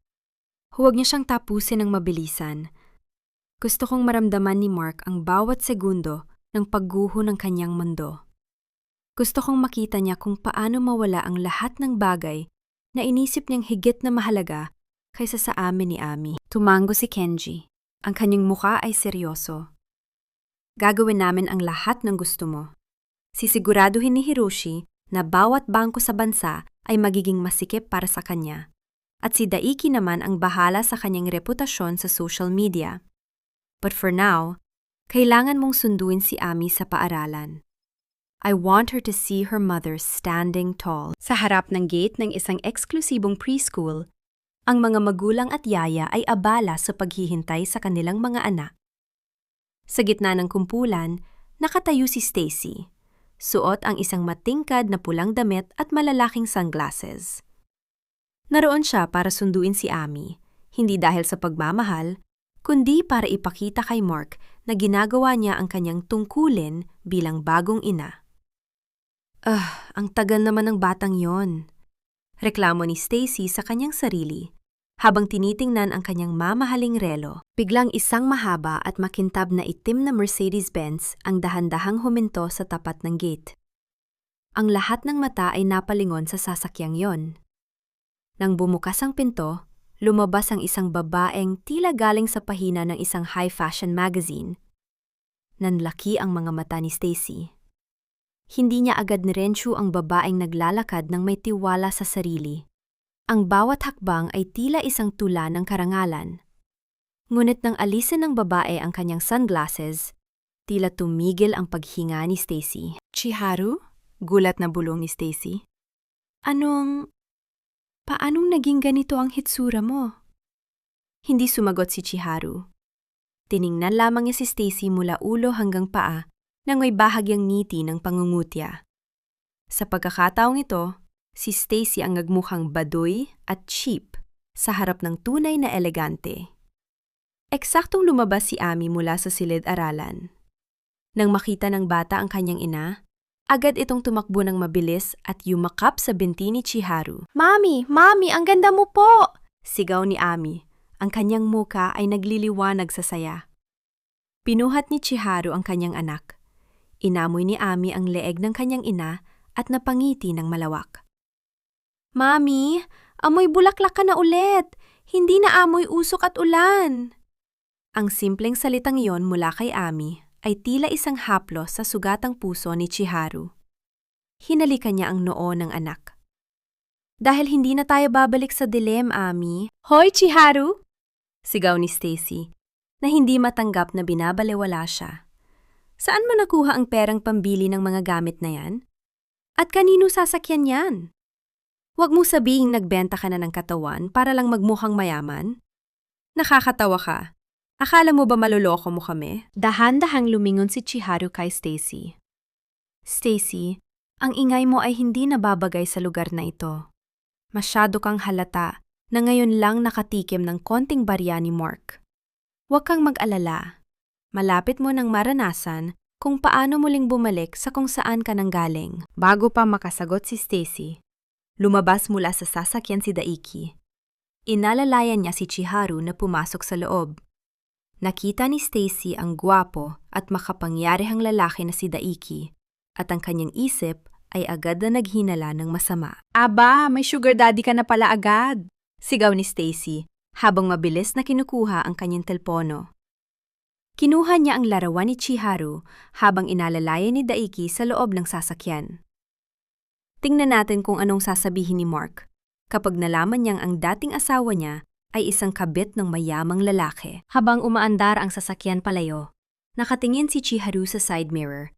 Speaker 1: Huwag niya siyang tapusin ng mabilisan. Gusto kong maramdaman ni Mark ang bawat segundo ng pagguho ng kanyang mundo. Gusto kong makita niya kung paano mawala ang lahat ng bagay na inisip niyang higit na mahalaga kaysa sa amin ni Ami. Tumango si Kenji. Ang kanyang muka ay seryoso. Gagawin namin ang lahat ng gusto mo. Sisiguraduhin ni Hiroshi na bawat bangko sa bansa ay magiging masikip para sa kanya. At si Daiki naman ang bahala sa kanyang reputasyon sa social media. But for now, kailangan mong sunduin si Ami sa paaralan. I want her to see her mother standing tall. Sa harap ng gate ng isang eksklusibong preschool, ang mga magulang at yaya ay abala sa paghihintay sa kanilang mga anak. Sa gitna ng kumpulan, nakatayo si Stacy. Suot ang isang matingkad na pulang damit at malalaking sunglasses. Naroon siya para sunduin si Ami, hindi dahil sa pagmamahal, kundi para ipakita kay Mark na ginagawa niya ang kanyang tungkulin bilang bagong ina. Ang tagal naman ng batang yon. Reklamo ni Stacy sa kanyang sarili, habang tinitingnan ang kanyang mamahaling relo. Biglang isang mahaba at makintab na itim na Mercedes-Benz ang dahan-dahang huminto sa tapat ng gate. Ang lahat ng mata ay napalingon sa sasakyang yon. Nang bumukas ang pinto, lumabas ang isang babaeng tila galing sa pahina ng isang high-fashion magazine. Nanlaki ang mga mata ni Stacy. Hindi niya agad nirensyo ang babaeng naglalakad ng may tiwala sa sarili. Ang bawat hakbang ay tila isang tula ng karangalan. Ngunit nang alisin ng babae ang kanyang sunglasses, tila tumigil ang paghinga ni Stacy. Chiharu? Gulat na bulong ni Stacy. Paanong naging ganito ang hitsura mo? Hindi sumagot si Chiharu. Tiningnan lamang niya si Stacy mula ulo hanggang paa nang may bahagyang ngiti ng pangungutya. Sa pagkakataong ito, si Stacy ang nagmukhang baduy at cheap sa harap ng tunay na elegante. Eksaktong lumabas si Ami mula sa silid-aralan. Nang makita ng bata ang kanyang ina, agad itong tumakbo ng mabilis at yumakap sa binti ni Chiharu. "Mami! Mami! Ang ganda mo po!" Sigaw ni Ami. Ang kanyang muka ay nagliliwanag sa saya. Pinuhat ni Chiharu ang kanyang anak. Inamoy ni Ami ang leeg ng kanyang ina at napangiti ng malawak. "Mami! Amoy bulaklak ka na ulit! Hindi na amoy usok at ulan!" Ang simpleng salitang iyon mula kay Ami ay tila isang haplos sa sugatang puso ni Chiharu. Hinalikan niya ang noo ng anak. "Dahil hindi na tayo babalik sa dilim, Ami." "Hoy, Chiharu!" Sigaw ni Stacy, na hindi matanggap na binabalewala siya. "Saan mo nakuha ang perang pambili ng mga gamit na yan? At kanino sasakyan yan? Huwag mo sabihing nagbenta ka na ng katawan para lang magmukhang mayaman. Nakakatawa ka. Akala mo ba maluloko mo kami?" Dahan-dahang lumingon si Chiharu kay Stacy. "Stacy, ang ingay mo ay hindi nababagay sa lugar na ito. Masyado kang halata na ngayon lang nakatikim ng konting barya ni Mark. Huwag kang mag-alala. Malapit mo nang maranasan kung paano muling bumalik sa kung saan ka nanggaling." Bago pa makasagot si Stacy, lumabas mula sa sasakyan si Daiki. Inalalayan niya si Chiharu na pumasok sa loob. Nakita ni Stacy ang gwapo at makapangyarihang lalaki na si Daiki at ang kanyang isip ay agad na naghinala ng masama. "Aba, may sugar daddy ka na pala agad!" Sigaw ni Stacy habang mabilis na kinukuha ang kanyang telpono. Kinuha niya ang larawan ni Chiharu habang inalalayan ni Daiki sa loob ng sasakyan. Tingnan natin kung anong sasabihin ni Mark kapag nalaman niyang ang dating asawa niya ay isang kabit ng mayamang lalaki. Habang umaandar ang sasakyan palayo, nakatingin si Chiharu sa side mirror.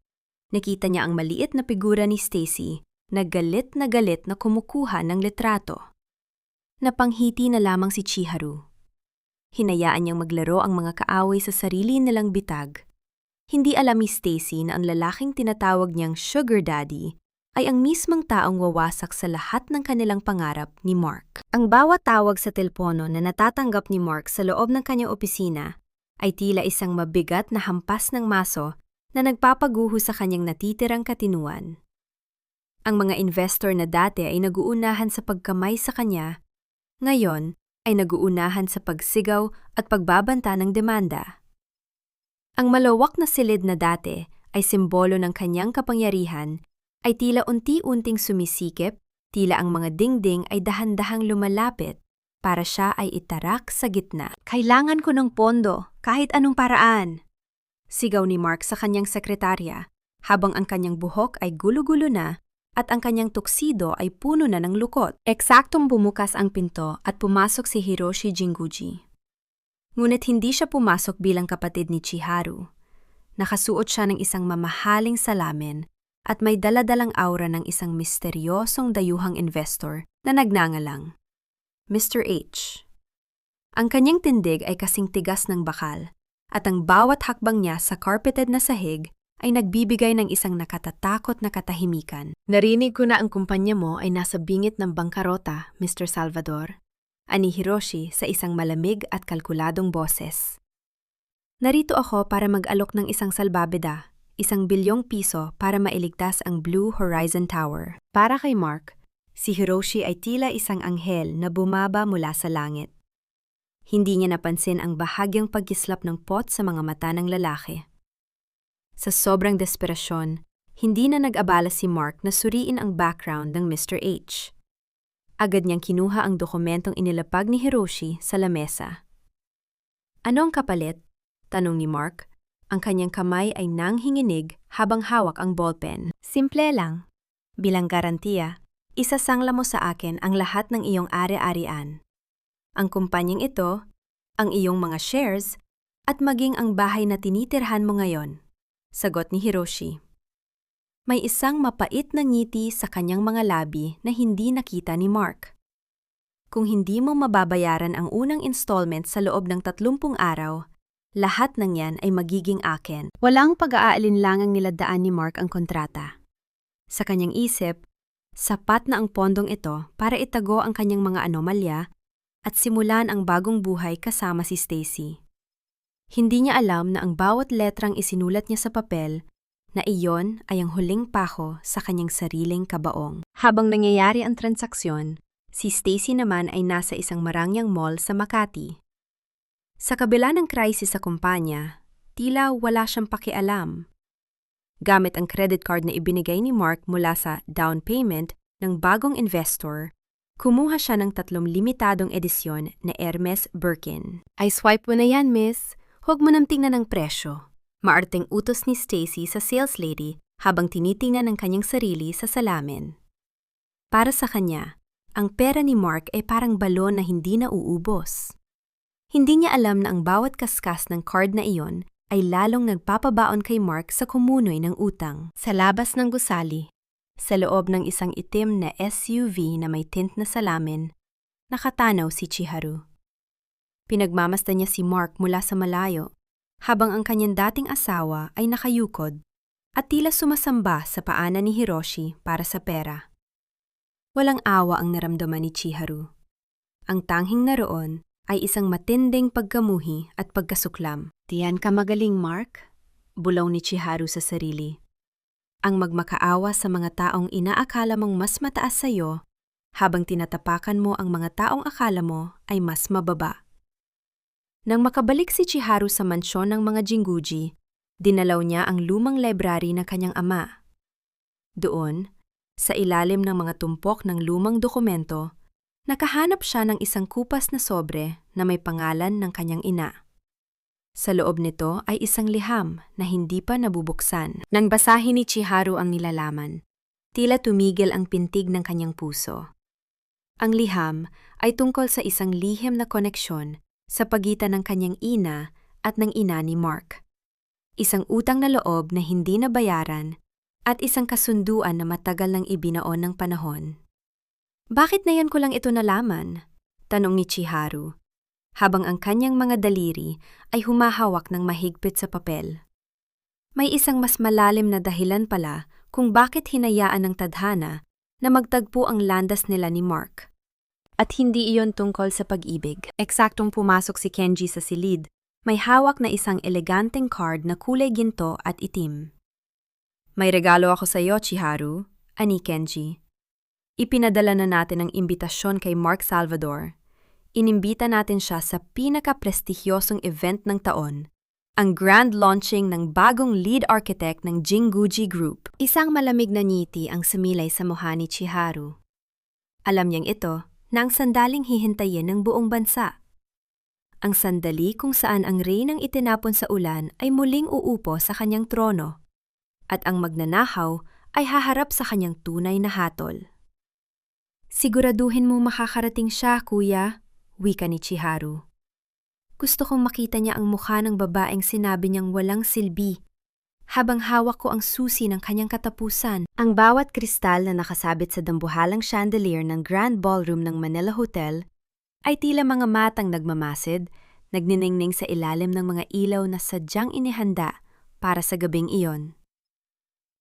Speaker 1: Nakita niya ang maliit na figura ni Stacy na galit na kumukuha ng litrato. Napanghiti na lamang si Chiharu. Hinayaan niyang maglaro ang mga kaaway sa sarili nilang bitag. Hindi alam ni Stacy na ang lalaking tinatawag niyang sugar daddy ay ang mismong taong wawasak sa lahat ng kanilang pangarap ni Mark. Ang bawat tawag sa telpono na natatanggap ni Mark sa loob ng kanyang opisina ay tila isang mabigat na hampas ng maso na nagpapaguho sa kanyang natitirang katinuan. Ang mga investor na dati ay naguunahan sa pagkamay sa kanya, ngayon ay naguunahan sa pagsigaw at pagbabanta ng demanda. Ang malawak na silid na dati ay simbolo ng kanyang kapangyarihan ay tila unti-unting sumisikip, tila ang mga dingding ay dahan-dahang lumalapit para siya ay itarak sa gitna. "Kailangan ko ng pondo, kahit anong paraan!" Sigaw ni Mark sa kanyang sekretarya, habang ang kanyang buhok ay gulo-gulo na at ang kanyang tuksido ay puno na ng lukot. Eksaktong bumukas ang pinto at pumasok si Hiroshi Jinguji. Ngunit hindi siya pumasok bilang kapatid ni Chiharu. Nakasuot siya ng isang mamahaling salamin at may daladalang aura ng isang misteryosong dayuhang investor na nagngangalang Mr. H. Ang kanyang tindig ay kasing tigas ng bakal at ang bawat hakbang niya sa carpeted na sahig ay nagbibigay ng isang nakatatakot na katahimikan. "Narinig ko na ang kumpanya mo ay nasa bingit ng bangkarota, Mr. Salvador," ani Hiroshi sa isang malamig at kalkuladong boses. "Narito ako para mag-alok ng isang salbabida, ₱1 bilyon para mailigtas ang Blue Horizon Tower." Para kay Mark, si Hiroshi ay tila isang anghel na bumaba mula sa langit. Hindi niya napansin ang bahagyang pagkislap ng pot sa mga mata ng lalaki. Sa sobrang desperasyon, hindi na nag-abala si Mark na suriin ang background ng Mr. H. Agad niyang kinuha ang dokumentong inilapag ni Hiroshi sa lamesa. "Anong kapalit?" tanong ni Mark. Ang kanyang kamay ay nanghinginig habang hawak ang ballpen. "Simple lang. Bilang garantiya, isasangla mo sa akin ang lahat ng iyong ari-arian. Ang kumpanyang ito, ang iyong mga shares, at maging ang bahay na tinitirhan mo ngayon," sagot ni Hiroshi. May isang mapait na ngiti sa kanyang mga labi na hindi nakita ni Mark. "Kung hindi mo mababayaran ang unang installment sa loob ng 30 araw, Lahat ng yan ay magiging akin. Walang pag-aalinlangang niladaan ni Mark ang kontrata. Sa kanyang isip, sapat na ang pondong ito para itago ang kanyang mga anomalya at simulan ang bagong buhay kasama si Stacy. Hindi niya alam na ang bawat letrang isinulat niya sa papel na iyon ay ang huling pako sa kanyang sariling kabaong. Habang nangyayari ang transaksyon, si Stacy naman ay nasa isang marangyang mall sa Makati. Sa kabila ng krisis sa kumpanya, tila wala siyang pakialam. Gamit ang credit card na ibinigay ni Mark mula sa down payment ng bagong investor, kumuha siya ng 3 limitadong edisyon na Hermes Birkin. Ay swipe mo na yan, miss. Huwag mo nang tingnan ang presyo. Maarteng utos ni Stacy sa sales lady habang tinitingnan ang kanyang sarili sa salamin. Para sa kanya, ang pera ni Mark ay parang balon na hindi nauubos. Hindi niya alam na ang bawat kaskas ng card na iyon ay lalong nagpapabaon kay Mark sa kumunoy ng utang. Sa labas ng gusali, sa loob ng isang itim na SUV na may tint na salamin, nakatanaw si Chiharu. Pinagmamasdan niya si Mark mula sa malayo, habang ang kanyang dating asawa ay nakayukod at tila sumasamba sa paanan ni Hiroshi para sa pera. Walang awa ang naramdaman ni Chiharu. Ang tanghing naroon ay isang matinding pagkamuhi at pagkasuklam. Diyan ka magaling, Mark? Bulaw ni Chiharu sa sarili. Ang magmakaawa sa mga taong inaakala mong mas mataas sa'yo, habang tinatapakan mo ang mga taong akala mo ay mas mababa. Nang makabalik si Chiharu sa mansyon ng mga Jinguji, dinalaw niya ang lumang library ng kanyang ama. Doon, sa ilalim ng mga tumpok ng lumang dokumento, nakahanap siya ng isang kupas na sobre na may pangalan ng kanyang ina. Sa loob nito ay isang liham na hindi pa nabubuksan. Nang basahin ni Chiharu ang nilalaman, tila tumigil ang pintig ng kanyang puso. Ang liham ay tungkol sa isang lihim na koneksyon sa pagitan ng kanyang ina at ng ina ni Mark. Isang utang na loob na hindi nabayaran at isang kasunduan na matagal nang ibinaon ng panahon. Bakit na yan ko lang ito nalaman? Tanong ni Chiharu, habang ang kanyang mga daliri ay humahawak ng mahigpit sa papel. May isang mas malalim na dahilan pala kung bakit hinayaan ng tadhana na magtagpo ang landas nila ni Mark. At hindi iyon tungkol sa pag-ibig. Eksaktong pumasok si Kenji sa silid, may hawak na isang eleganteng card na kulay ginto at itim. May regalo ako sa iyo, Chiharu, ani Kenji. Ipinadala na natin ang imbitasyon kay Mark Salvador. Inimbita natin siya sa pinaka-prestigyosong event ng taon, ang grand launching ng bagong lead architect ng Jinguji Group. Isang malamig na ngiti ang sumilay sa mukha ni Chiharu. Alam niyang ito na ang sandaling hihintayin ng buong bansa. Ang sandali kung saan ang reynang itinapon sa ulan ay muling uupo sa kanyang trono, at ang magnanahaw ay haharap sa kanyang tunay na hatol. Siguraduhin mo makakarating siya, kuya, wika ni Chiharu. Gusto kong makita niya ang mukha ng babaeng sinabi niyang walang silbi, habang hawak ko ang susi ng kanyang katapusan. Ang bawat kristal na nakasabit sa dambuhalang chandelier ng Grand Ballroom ng Manila Hotel ay tila mga matang nagmamasid, nagniningning sa ilalim ng mga ilaw na sadyang inihanda para sa gabing iyon.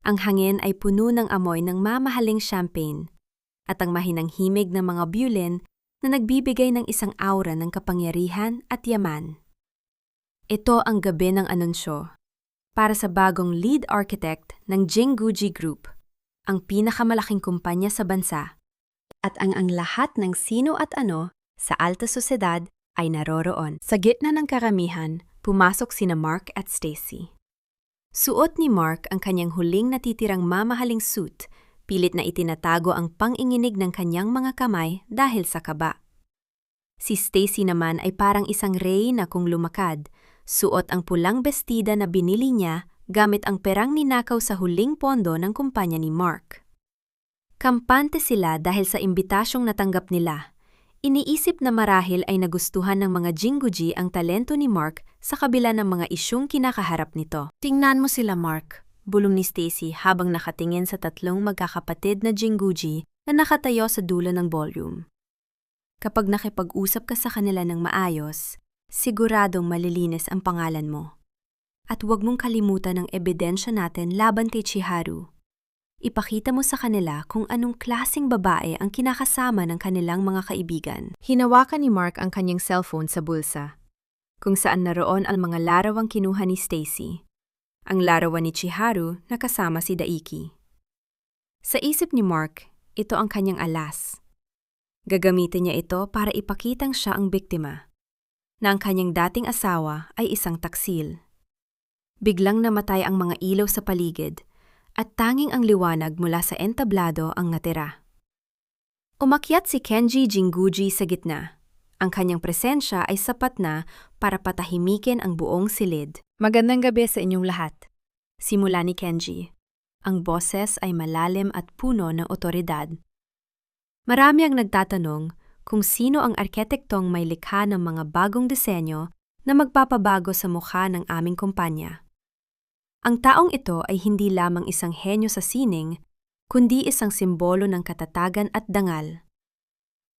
Speaker 1: Ang hangin ay puno ng amoy ng mamahaling champagne, at ang mahinang himig ng mga violin na nagbibigay ng isang aura ng kapangyarihan at yaman. Ito ang gabi ng anunsyo para sa bagong lead architect ng Jinguji Group, ang pinakamalaking kumpanya sa bansa, at ang lahat ng sino at ano sa alta sosyedad ay naroroon. Sa gitna ng karamihan, pumasok sina Mark at Stacy. Suot ni Mark ang kanyang huling natitirang mamahaling suit, pilit na itinatago ang panginginig ng kanyang mga kamay dahil sa kaba. Si Stacy naman ay parang isang reyna kung lumakad, suot ang pulang bestida na binili niya gamit ang perang ninakaw sa huling pondo ng kumpanya ni Mark. Kampante sila dahil sa imbitasyong natanggap nila. Iniisip na marahil ay nagustuhan ng mga Jinguji ang talento ni Mark sa kabila ng mga isyung kinakaharap nito. Tingnan mo sila, Mark, bulong ni Stacy habang nakatingin sa 3 magkakapatid na Jinguji na nakatayo sa dulo ng ballroom. Kapag nakipag-usap ka sa kanila ng maayos, Siguradong malilinis ang pangalan mo. At huwag mong kalimutan ang ebidensya natin laban kay Chiharu. Ipakita mo sa kanila kung anong klaseng babae ang kinakasama ng kanilang mga kaibigan. Hinawakan ni Mark ang kanyang cellphone sa bulsa, kung saan naroon ang mga larawang kinuha ni Stacy. Ang larawan ni Chiharu na kasama si Daiki. Sa isip ni Mark, ito ang kanyang alas. Gagamitin niya ito para ipakitang siya ang biktima, na ang kanyang dating asawa ay isang taksil. Biglang namatay ang mga ilaw sa paligid, at tanging ang liwanag mula sa entablado ang natira. Umakyat si Kenji Jinguji sa gitna. Ang kanyang presensya ay sapat na para patahimikin ang buong silid. Magandang gabi sa inyong lahat. Simula ni Kenji. Ang boses ay malalim at puno ng otoridad. Marami ang nagtatanong kung sino ang arkitektong may likha ng mga bagong disenyo na magpapabago sa mukha ng aming kumpanya. Ang taong ito ay hindi lamang isang henyo sa sining, kundi isang simbolo ng katatagan at dangal.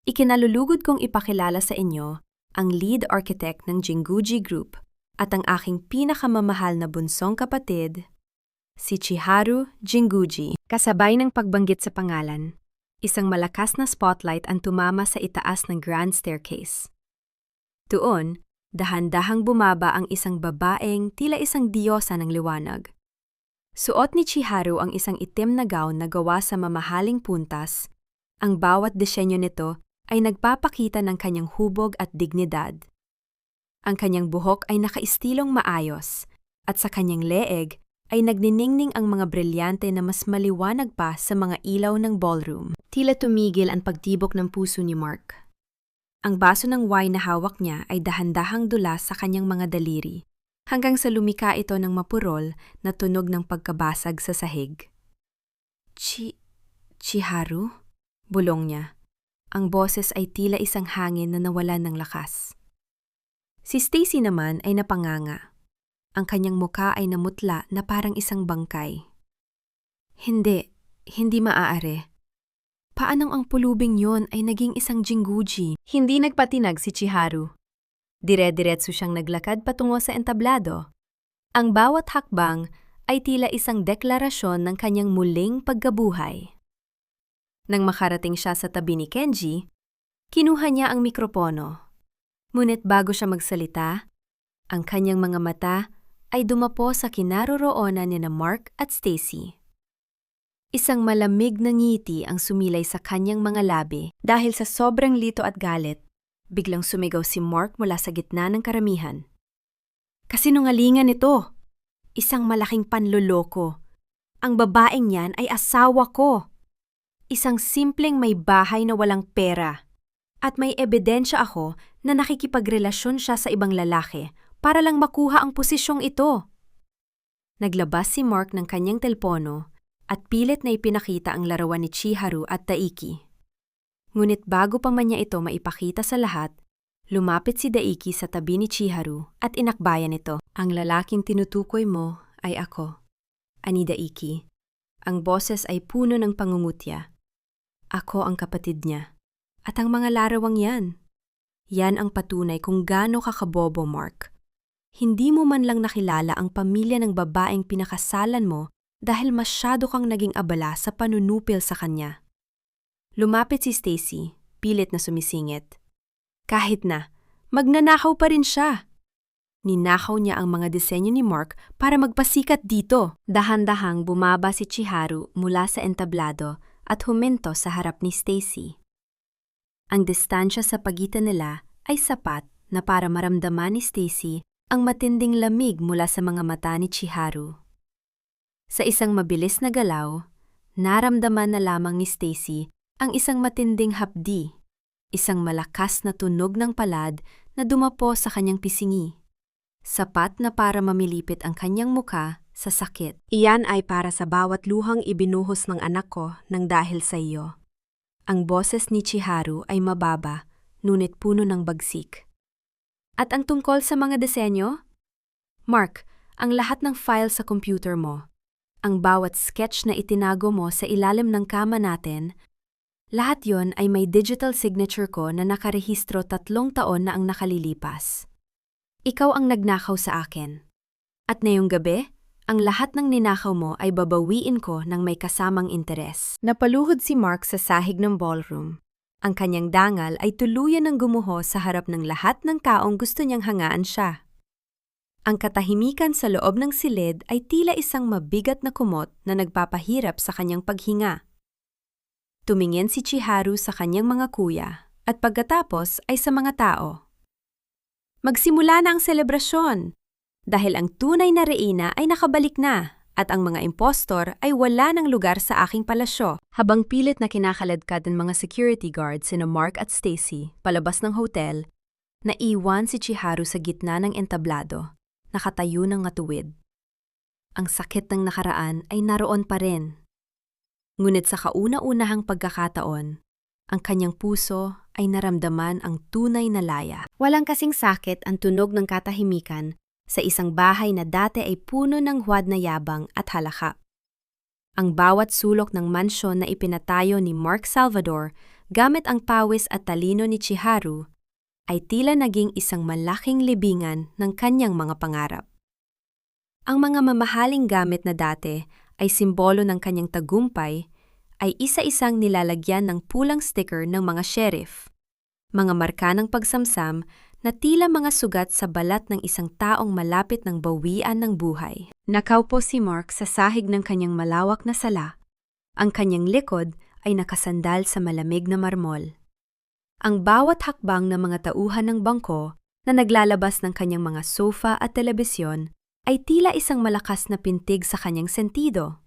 Speaker 1: Ikinalulugod kong ipakilala sa inyo ang lead architect ng Jinguji Group at ang aking pinakamamahal na bunsong kapatid, si Chiharu Jinguji. Kasabay ng pagbanggit sa pangalan, isang malakas na spotlight ang tumama sa itaas ng grand staircase. Doon, dahan-dahang bumaba ang isang babaeng tila isang diyosa ng liwanag. Suot ni Chiharu ang isang itim na gown na gawa sa mamahaling puntas. Ang bawat disenyo nito ay nagpapakita ng kanyang hubog at dignidad. Ang kanyang buhok ay nakaistilong maayos, at sa kanyang leeg ay nagniningning ang mga brilyante na mas maliwanag pa sa mga ilaw ng ballroom. Tila tumigil ang pagtibok ng puso ni Mark. Ang baso ng wine na hawak niya ay dahan-dahang dula sa kanyang mga daliri, hanggang sa lumika ito ng mapurol na tunog ng pagkabasag sa sahig. Chiharu? Bulong niya. Ang boses ay tila isang hangin na nawalan ng lakas. Si Stacy naman ay napanganga. Ang kanyang muka ay namutla na parang isang bangkay. Hindi maaari. Paanong ang pulubing yon ay naging isang Jinguji? Hindi nagpatinag si Chiharu. Dire-diretso siyang naglakad patungo sa entablado. Ang bawat hakbang ay tila isang deklarasyon ng kanyang muling pagkabuhay. Nang makarating siya sa tabi ni Kenji, kinuha niya ang mikropono. Ngunit bago siya magsalita, ang kanyang mga mata ay dumapo sa kinaroroonan ni Mark at Stacy. Isang malamig na ngiti ang sumilay sa kanyang mga labi dahil sa sobrang lito at galit. Biglang sumigaw si Mark mula sa gitna ng karamihan. Kasinungalingan ito! Isang malaking panloloko. Ang babaeng yan ay asawa ko. Isang simpleng may bahay na walang pera. At may ebidensya ako na nakikipagrelasyon siya sa ibang lalaki para lang makuha ang posisyong ito. Naglabas si Mark ng kanyang telpono at pilit na ipinakita ang larawan ni Chiharu at Daiki. Ngunit bago pa man niya ito maipakita sa lahat, lumapit si Daiki sa tabi ni Chiharu at inakbayan ito. Ang lalaking tinutukoy mo ay ako, ani Daiki. Ang boses ay puno ng pangungutya. Ako ang kapatid niya. At ang mga larawang yan. Yan ang patunay kung gaano ka kabobo, Mark. Hindi mo man lang nakilala ang pamilya ng babaeng pinakasalan mo dahil masyado kang naging abala sa panunupil sa kanya. Lumapit si Stacy, pilit na sumisingit. Kahit na, magnanakaw pa rin siya. Ninakaw niya ang mga disenyo ni Mark para magpasikat dito. Dahan-dahang bumaba si Chiharu mula sa entablado at huminto sa harap ni Stacy. Ang distansya sa pagitan nila ay sapat na para maramdaman ni Stacy ang matinding lamig mula sa mga mata ni Chiharu. Sa isang mabilis na galaw, naramdaman na lamang ni Stacy ang isang matinding hapdi, isang malakas na tunog ng palad na dumapo sa kanyang pisingi. Sapat na para mamilipit ang kanyang muka sa sakit. Iyan ay para sa bawat luhang ibinuhos ng anak ko nang dahil sa iyo. Ang boses ni Chiharu ay mababa, ngunit puno ng bagsik. At ang tungkol sa mga disenyo? Mark, ang lahat ng file sa computer mo, ang bawat sketch na itinago mo sa ilalim ng kama natin, lahat yon ay may digital signature ko na nakarehistro 3 taon na ang nakalilipas. Ikaw ang nagnakaw sa akin. At ngayong gabi, ang lahat ng ninakaw mo ay babawiin ko ng may kasamang interes. Napaluhod si Mark sa sahig ng ballroom. Ang kanyang dangal ay tuluyan ng gumuho sa harap ng lahat ng taong gusto niyang hangaan siya. Ang katahimikan sa loob ng silid ay tila isang mabigat na kumot na nagpapahirap sa kanyang paghinga. Tumingin si Chiharu sa kanyang mga kuya at pagkatapos ay sa mga tao. Magsimula na ang selebrasyon dahil ang tunay na reyna ay nakabalik na at ang mga impostor ay wala ng lugar sa aking palasyo. Habang pilit na kinakaladkad ng mga security guards sina Mark at Stacy palabas ng hotel, naiwan si Chiharu sa gitna ng entablado, nakatayo ng matuwid. Ang sakit ng nakaraan ay naroon pa rin. Ngunit sa kauna-unahang pagkakataon, ang kanyang puso ay naramdaman ang tunay na laya. Walang kasing sakit ang tunog ng katahimikan sa isang bahay na dati ay puno ng huwad na yabang at halakak. Ang bawat sulok ng mansyon na ipinatayo ni Mark Salvador gamit ang pawis at talino ni Chiharu ay tila naging isang malaking libingan ng kanyang mga pangarap. Ang mga mamahaling gamit na dati ay simbolo ng kanyang tagumpay ay isa-isang nilalagyan ng pulang sticker ng mga sheriff, mga marka ng pagsamsam na tila mga sugat sa balat ng isang taong malapit ng bawian ng buhay. Nakaupo si Mark sa sahig ng kanyang malawak na sala. Ang kanyang likod ay nakasandal sa malamig na marmol. Ang bawat hakbang ng mga tauhan ng bangko na naglalabas ng kanyang mga sofa at telebisyon ay tila isang malakas na pintig sa kanyang sentido.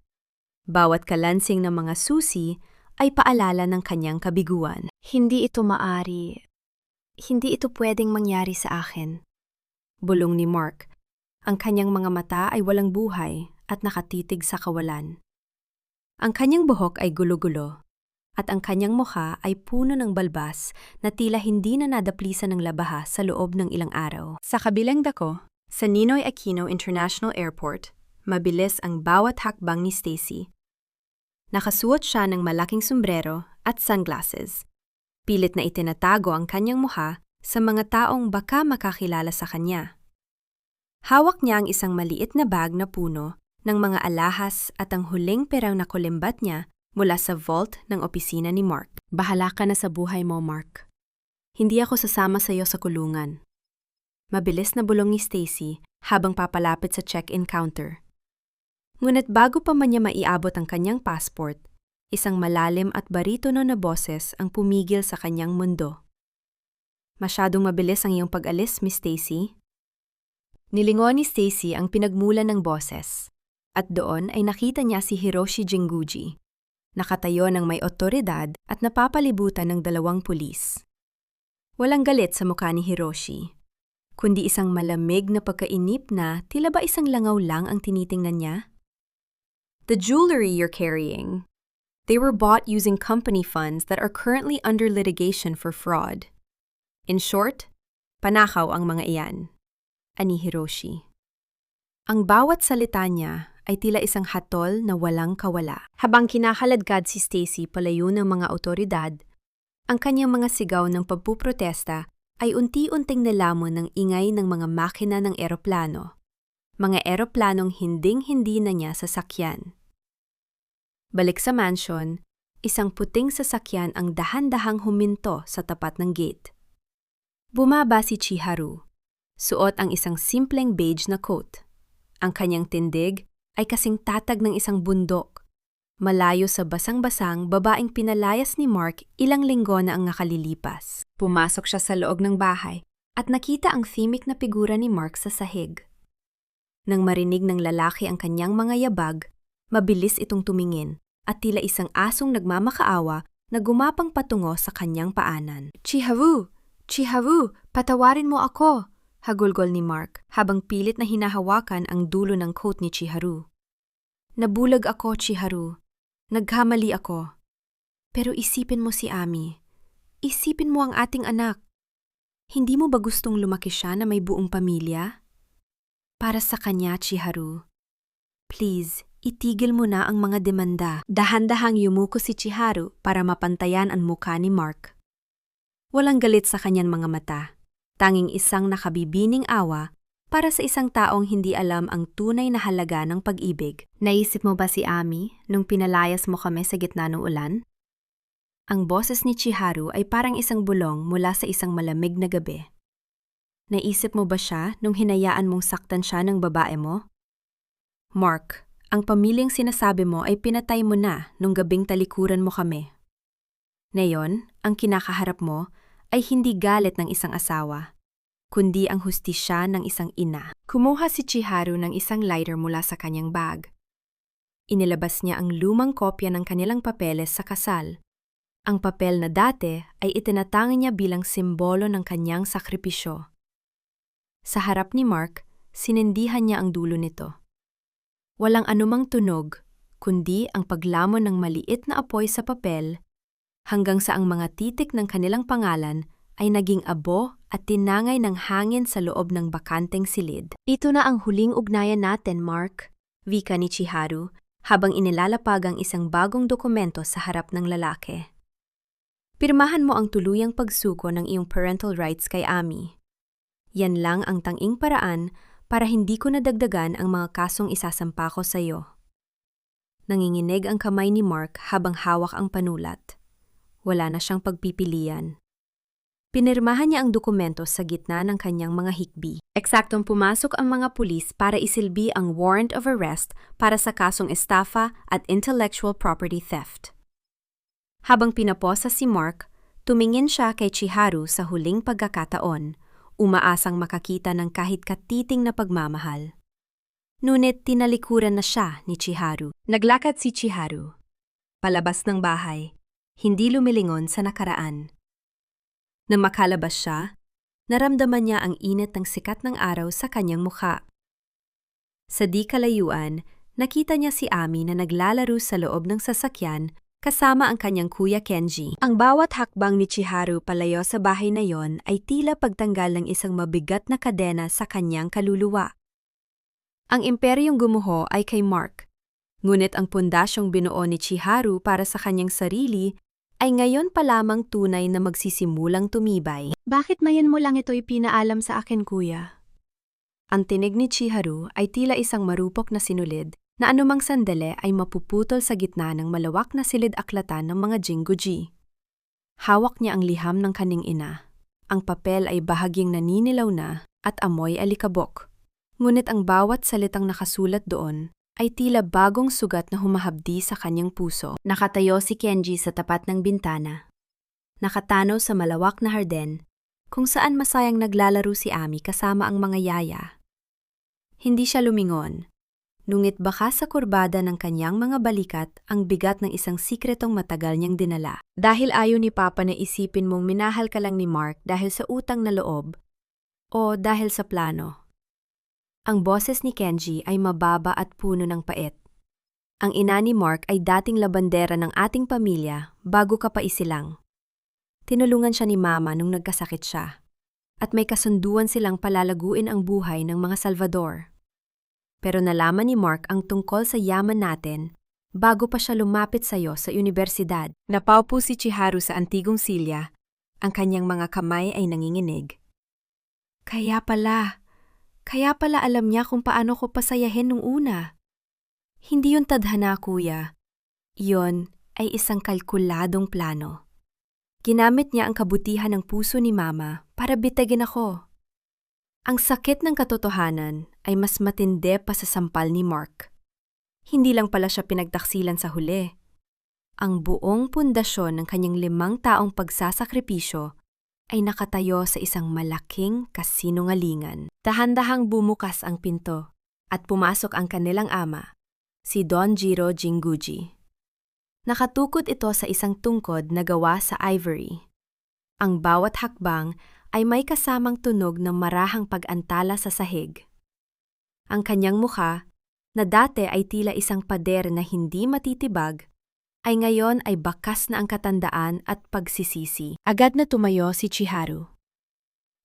Speaker 1: Bawat kalansing ng mga susi ay paalala ng kanyang kabiguan. Hindi ito maari. Hindi ito pwedeng mangyari sa akin. Bulong ni Mark. Ang kanyang mga mata ay walang buhay at nakatitig sa kawalan. Ang kanyang buhok ay gulo-gulo at ang kanyang mukha ay puno ng balbas na tila hindi na nadaplisan ng labaha sa loob ng ilang araw. Sa kabilang dako, sa Ninoy Aquino International Airport, mabilis ang bawat hakbang ni Stacy. Nakasuot siya ng malaking sombrero at sunglasses. Pilit na itinatago ang kanyang mukha sa mga taong baka makakilala sa kanya. Hawak niya ang isang maliit na bag na puno ng mga alahas at ang huling perang na kulimbat niya mula sa vault ng opisina ni Mark. Bahala ka na sa buhay mo, Mark. Hindi ako sasama sa iyo sa kulungan. Mabilis na bulong ni Stacy habang papalapit sa check-in counter. Ngunit bago pa man niya maiabot ang kanyang passport, isang malalim at baritono na boses ang pumigil sa kanyang mundo. Masyadong mabilis ang iyong pag-alis, Miss Stacy. Nilingon ni Stacy ang pinagmulan ng boses, at doon ay nakita niya si Hiroshi Jinguji, nakatayo ng may otoridad at napapalibutan ng 2 pulis. Walang galit sa mukha ni Hiroshi, kundi isang malamig na pagkainip na tila ba isang langaw lang ang tinitingnan niya. The jewelry you're carrying. They were bought using company funds that are currently under litigation for fraud. In short, panakaw ang mga iyan, ani Hiroshi. Ang bawat salita niya ay tila isang hatol na walang kawala. Habang kinakaladkad si Stacy palayo ng mga otoridad, ang kanyang mga sigaw ng pagpuprotesta ay unti-unting nalamon ng ingay ng mga makina ng eroplano, mga eroplanong hinding-hindi na niya sasakyan. Balik sa mansion, isang puting sasakyan ang dahan-dahang huminto sa tapat ng gate. Bumaba si Chiharu. Suot ang isang simpleng beige na coat. Ang kanyang tindig ay kasing tatag ng isang bundok. Malayo sa basang-basang babaeng pinalayas ni Mark ilang linggo na ang nakalilipas. Pumasok siya sa loob ng bahay at nakita ang themic na figura ni Mark sa sahig. Nang marinig ng lalaki ang kanyang mga yabag, mabilis itong tumingin at tila isang asong nagmamakaawa na gumapang patungo sa kanyang paanan. Chiharu! Chiharu! Patawarin mo ako! Hagulgol ni Mark habang pilit na hinahawakan ang dulo ng coat ni Chiharu. Nabulag ako, Chiharu. Nagkamali ako. Pero isipin mo si Ami. Isipin mo ang ating anak. Hindi mo ba gustong lumaki siya na may buong pamilya? Para sa kanya, Chiharu. Please, itigil mo na ang mga demanda. Dahan-dahang yumuko si Chiharu para mapantayan ang mukha ni Mark. Walang galit sa kanyang mga mata. Tanging isang nakabibining awa para sa isang taong hindi alam ang tunay na halaga ng pag-ibig. Naisip mo ba si Ami nung pinalayas mo kami sa gitna ng ulan? Ang boses ni Chiharu ay parang isang bulong mula sa isang malamig na gabi. Naisip mo ba siya nung hinayaan mong saktan siya ng babae mo? Mark, ang pamilyang sinasabi mo ay pinatay mo na nung gabing talikuran mo kami. Ngayon, ang kinakaharap mo ay hindi galit ng isang asawa, kundi ang hustisya ng isang ina. Kumuha si Chiharu ng isang lighter mula sa kanyang bag. Inilabas niya ang lumang kopya ng kanilang papeles sa kasal. Ang papel na dati ay itinatangi niya bilang simbolo ng kanyang sakripisyo. Sa harap ni Mark, sinindihan niya ang dulo nito. Walang anumang tunog, kundi ang paglamon ng maliit na apoy sa papel, hanggang sa ang mga titik ng kanilang pangalan ay naging abo at tinangay ng hangin sa loob ng bakanteng silid. Ito na ang huling ugnayan natin, Mark, wika ni Chiharu, habang inilalapag ang isang bagong dokumento sa harap ng lalaki. Pirmahan mo ang tuluyang pagsuko ng iyong parental rights kay Ami. Yan lang ang tanging paraan para hindi ko nadagdagan ang mga kasong isasampa ko sa iyo. Nanginginig ang kamay ni Mark habang hawak ang panulat. Wala na siyang pagpipilian. Pinirmahan niya ang dokumento sa gitna ng kanyang mga hikbi. Eksaktong pumasok ang mga pulis para isilbi ang warrant of arrest para sa kasong estafa at intellectual property theft. Habang pinaposa si Mark, tumingin siya kay Chiharu sa huling pagkakataon, umaasang makakita ng kahit katiting na pagmamahal. Ngunit tinalikuran na siya ni Chiharu. Naglakad si Chiharu palabas ng bahay, hindi lumilingon sa nakaraan. Nang makalabas siya, naramdaman niya ang init ng sikat ng araw sa kanyang mukha. Sa di kalayuan, nakita niya si Ami na naglalaro sa loob ng sasakyan kasama ang kanyang kuya Kenji. Ang bawat hakbang ni Chiharu palayo sa bahay na yon ay tila pagtanggal ng isang mabigat na kadena sa kanyang kaluluwa. Ang imperyong gumuho ay kay Mark, ngunit ang pundasyong binuo ni Chiharu para sa kanyang sarili ay ngayon pa lamang tunay na magsisimulang tumibay. Bakit mayan mo lang ito'y pinaalam sa akin, kuya? Ang tinig ni Chiharu ay tila isang marupok na sinulid na anumang sandali ay mapuputol sa gitna ng malawak na silid-aklatan ng mga jingguji. Hawak niya ang liham ng kaning ina. Ang papel ay bahagyang naninilaw na at amoy alikabok. Ngunit ang bawat salitang nakasulat doon ay tila bagong sugat na humahabdi sa kanyang puso. Nakatayo si Kenji sa tapat ng bintana. Nakatanaw sa malawak na harden, kung saan masayang naglalaro si Ami kasama ang mga yaya. Hindi siya lumingon, ngunit baka sa kurbada ng kanyang mga balikat ang bigat ng isang sikretong matagal niyang dinala. Dahil ayaw ni Papa na isipin mong minahal ka lang ni Mark dahil sa utang na loob o dahil sa plano. Ang boses ni Kenji ay mababa at puno ng pait. Ang ina ni Mark ay dating labandera ng ating pamilya bago ka pa isilang. Tinulungan siya ni Mama nung nagkasakit siya. At may kasunduan silang palalaguin ang buhay ng mga Salvador. Pero nalaman ni Mark ang tungkol sa yaman natin bago pa siya lumapit sa iyo sa universidad. Napaupo si Chiharu sa antigong silya. Ang kanyang mga kamay ay nanginginig. Kaya pala alam niya kung paano ko pasayahin nung una. Hindi yun tadhana, kuya. Iyon ay isang kalkuladong plano. Ginamit niya ang kabutihan ng puso ni Mama para bitagin ako. Ang sakit ng katotohanan ay mas matindi pa sa sampal ni Mark. Hindi lang pala siya pinagtaksilan sa huli. Ang buong pundasyon ng kanyang 5 taong pagsasakripisyo ay nakatayo sa isang malaking kasinungalingan. Dahan-dahang bumukas ang pinto at pumasok ang kanilang ama, si Don Jiro Jinguji. Nakatukod ito sa isang tungkod na gawa sa ivory. Ang bawat hakbang ay may kasamang tunog ng marahang pag-antala sa sahig. Ang kanyang mukha, na dati ay tila isang pader na hindi matitibag, ay ngayon ay bakas na ang katandaan at pagsisisi. Agad na tumayo si Chiharu.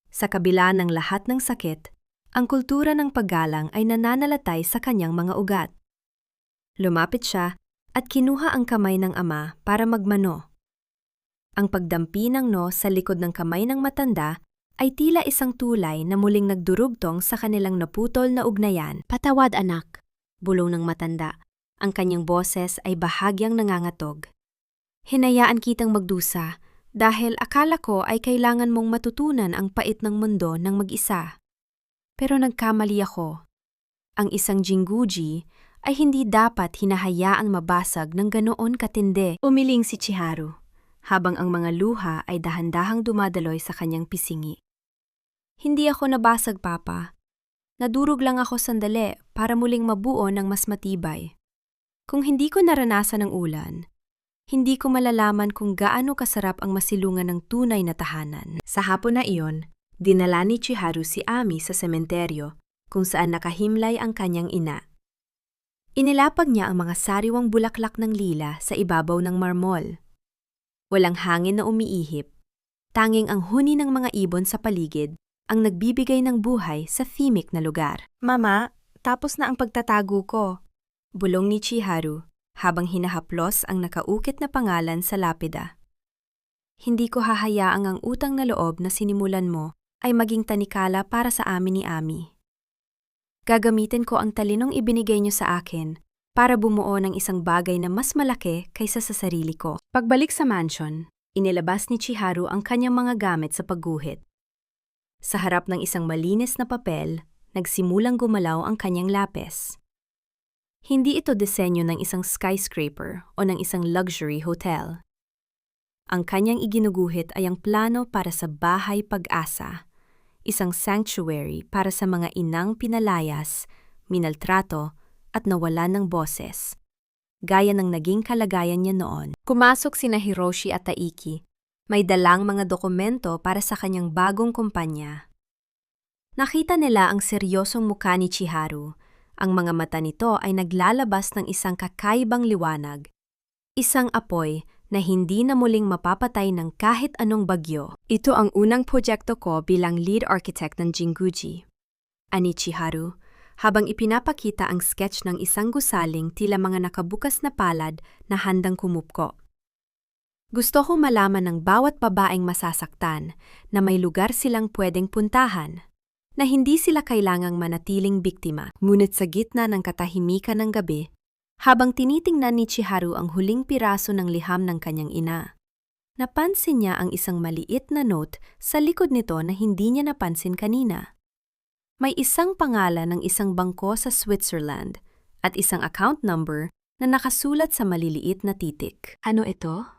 Speaker 1: Sa kabila ng lahat ng sakit, ang kultura ng paggalang ay nananalatay sa kanyang mga ugat. Lumapit siya at kinuha ang kamay ng ama para magmano. Ang pagdampi ng no sa likod ng kamay ng matanda ay tila isang tulay na muling nagdurugtong sa kanilang naputol na ugnayan. "Patawad, anak," bulong ng matanda. Ang kanyang boses ay bahagyang nangangatog. "Hinayaan kitang magdusa dahil akala ko ay kailangan mong matutunan ang pait ng mundo ng mag-isa. Pero nagkamali ako. Ang isang Jinguji ay hindi dapat hinahayaang mabasag ng ganoon katindi." Umiling si Chiharu, habang ang mga luha ay dahan-dahang dumadaloy sa kanyang pisingi. "Hindi ako nabasag, Papa. Nadurog lang ako sandali para muling mabuo ng mas matibay. Kung hindi ko naranasan ang ulan, hindi ko malalaman kung gaano kasarap ang masilungan ng tunay na tahanan." Sa hapon na iyon, dinala ni Chiharu si Ami sa sementeryo kung saan nakahimlay ang kanyang ina. Inilapag niya ang mga sariwang bulaklak ng lila sa ibabaw ng marmol. Walang hangin na umiihip, tanging ang huni ng mga ibon sa paligid ang nagbibigay ng buhay sa themic na lugar. "Mama, tapos na ang pagtatago ko," bulong ni Chiharu habang hinahaplos ang nakaukit na pangalan sa lapida. "Hindi ko hahayaang ang utang na loob na sinimulan mo ay maging tanikala para sa amin ni Ami. Gagamitin ko ang talinong ibinigay niyo sa akin para bumuo ng isang bagay na mas malaki kaysa sa sarili ko." Pagbalik sa mansion, inilabas ni Chiharu ang kanyang mga gamit sa pagguhit. Sa harap ng isang malinis na papel, nagsimulang gumalaw ang kanyang lapis. Hindi ito disenyo ng isang skyscraper o ng isang luxury hotel. Ang kanyang iginuguhit ay ang plano para sa Bahay Pag-asa, isang sanctuary para sa mga inang pinalayas, minaltrato at nawalan ng boses, gaya ng naging kalagayan niya noon. Pumasok sina Hiroshi at Taiki. May dalang mga dokumento para sa kanyang bagong kumpanya. Nakita nila ang seryosong mukha ni Chiharu. Ang mga mata nito ay naglalabas ng isang kakaibang liwanag, isang apoy na hindi na muling mapapatay ng kahit anong bagyo. "Ito ang unang proyekto ko bilang lead architect ng Jinguji," ani Chiharu, habang ipinapakita ang sketch ng isang gusaling tila mga nakabukas na palad na handang kumupko. "Gusto ko malaman ng bawat babaeng masasaktan na may lugar silang pwedeng puntahan, na hindi sila kailangang manatiling biktima." Ngunit sa gitna ng katahimikan ng gabi, habang tinitingnan ni Chiharu ang huling piraso ng liham ng kanyang ina, napansin niya ang isang maliit na note sa likod nito na hindi niya napansin kanina. May isang pangalan ng isang bangko sa Switzerland at isang account number na nakasulat sa maliliit na titik. "Ano ito?"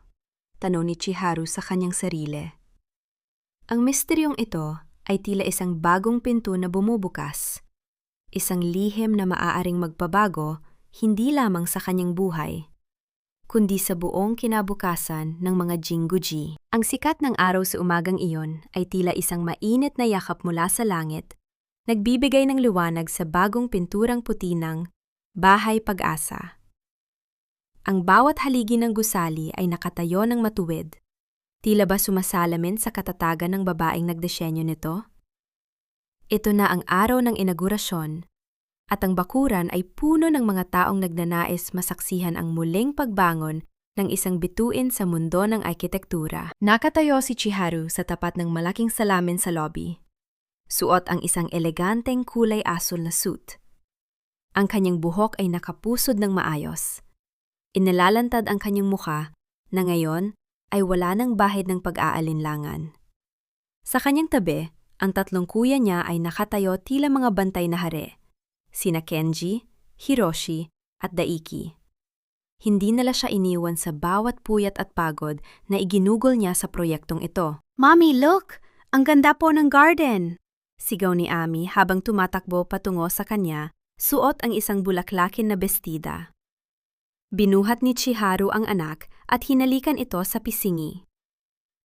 Speaker 1: tanong ni Chiharu sa kanyang sarili. Ang misteryong ito ay tila isang bagong pinto na bumubukas, isang lihim na maaaring magpabago hindi lamang sa kanyang buhay, kundi sa buong kinabukasan ng mga Jinguji. Ang sikat ng araw sa umagang iyon ay tila isang mainit na yakap mula sa langit, nagbibigay ng liwanag sa bagong pinturang puti ng Bahay Pag-asa. Ang bawat haligi ng gusali ay nakatayo ng matuwid. Tila ba sumasalamin sa katatagan ng babaeng nagdisenyo nito? Ito na ang araw ng inaugurasyon, at ang bakuran ay puno ng mga taong nagnanais masaksihan ang muling pagbangon ng isang bituin sa mundo ng arkitektura. Nakatayo si Chiharu sa tapat ng malaking salamin sa lobby. Suot ang isang eleganteng kulay asul na suit. Ang kanyang buhok ay nakapusod ng maayos. Inilalantad ang kanyang mukha na ngayon ay wala ng bahid ng pag-aalinlangan. Sa kanyang tabi, ang tatlong kuya niya ay nakatayo tila mga bantay na hari, sina Kenji, Hiroshi, at Daiki. Hindi nila siya iniwan sa bawat puyat at pagod na iginugol niya sa proyektong ito. "Mommy, look! Ang ganda po ng garden!" sigaw ni Ami habang tumatakbo patungo sa kanya, suot ang isang bulaklakin na bestida. Binuhat ni Chiharu ang anak at hinalikan ito sa pisingi.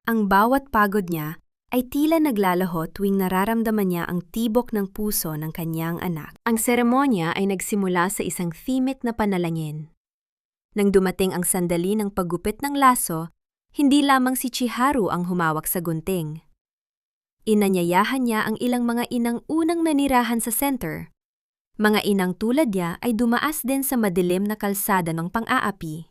Speaker 1: Ang bawat pagod niya ay tila naglalaho tuwing nararamdaman niya ang tibok ng puso ng kanyang anak. Ang seremonya ay nagsimula sa isang themic na panalangin. Nang dumating ang sandali ng paggupit ng laso, hindi lamang si Chiharu ang humawak sa gunting. Inanyayahan niya ang ilang mga inang unang nanirahan sa center. Mga inang tulad niya ay dumaas din sa madilim na kalsada ng pang-aapi.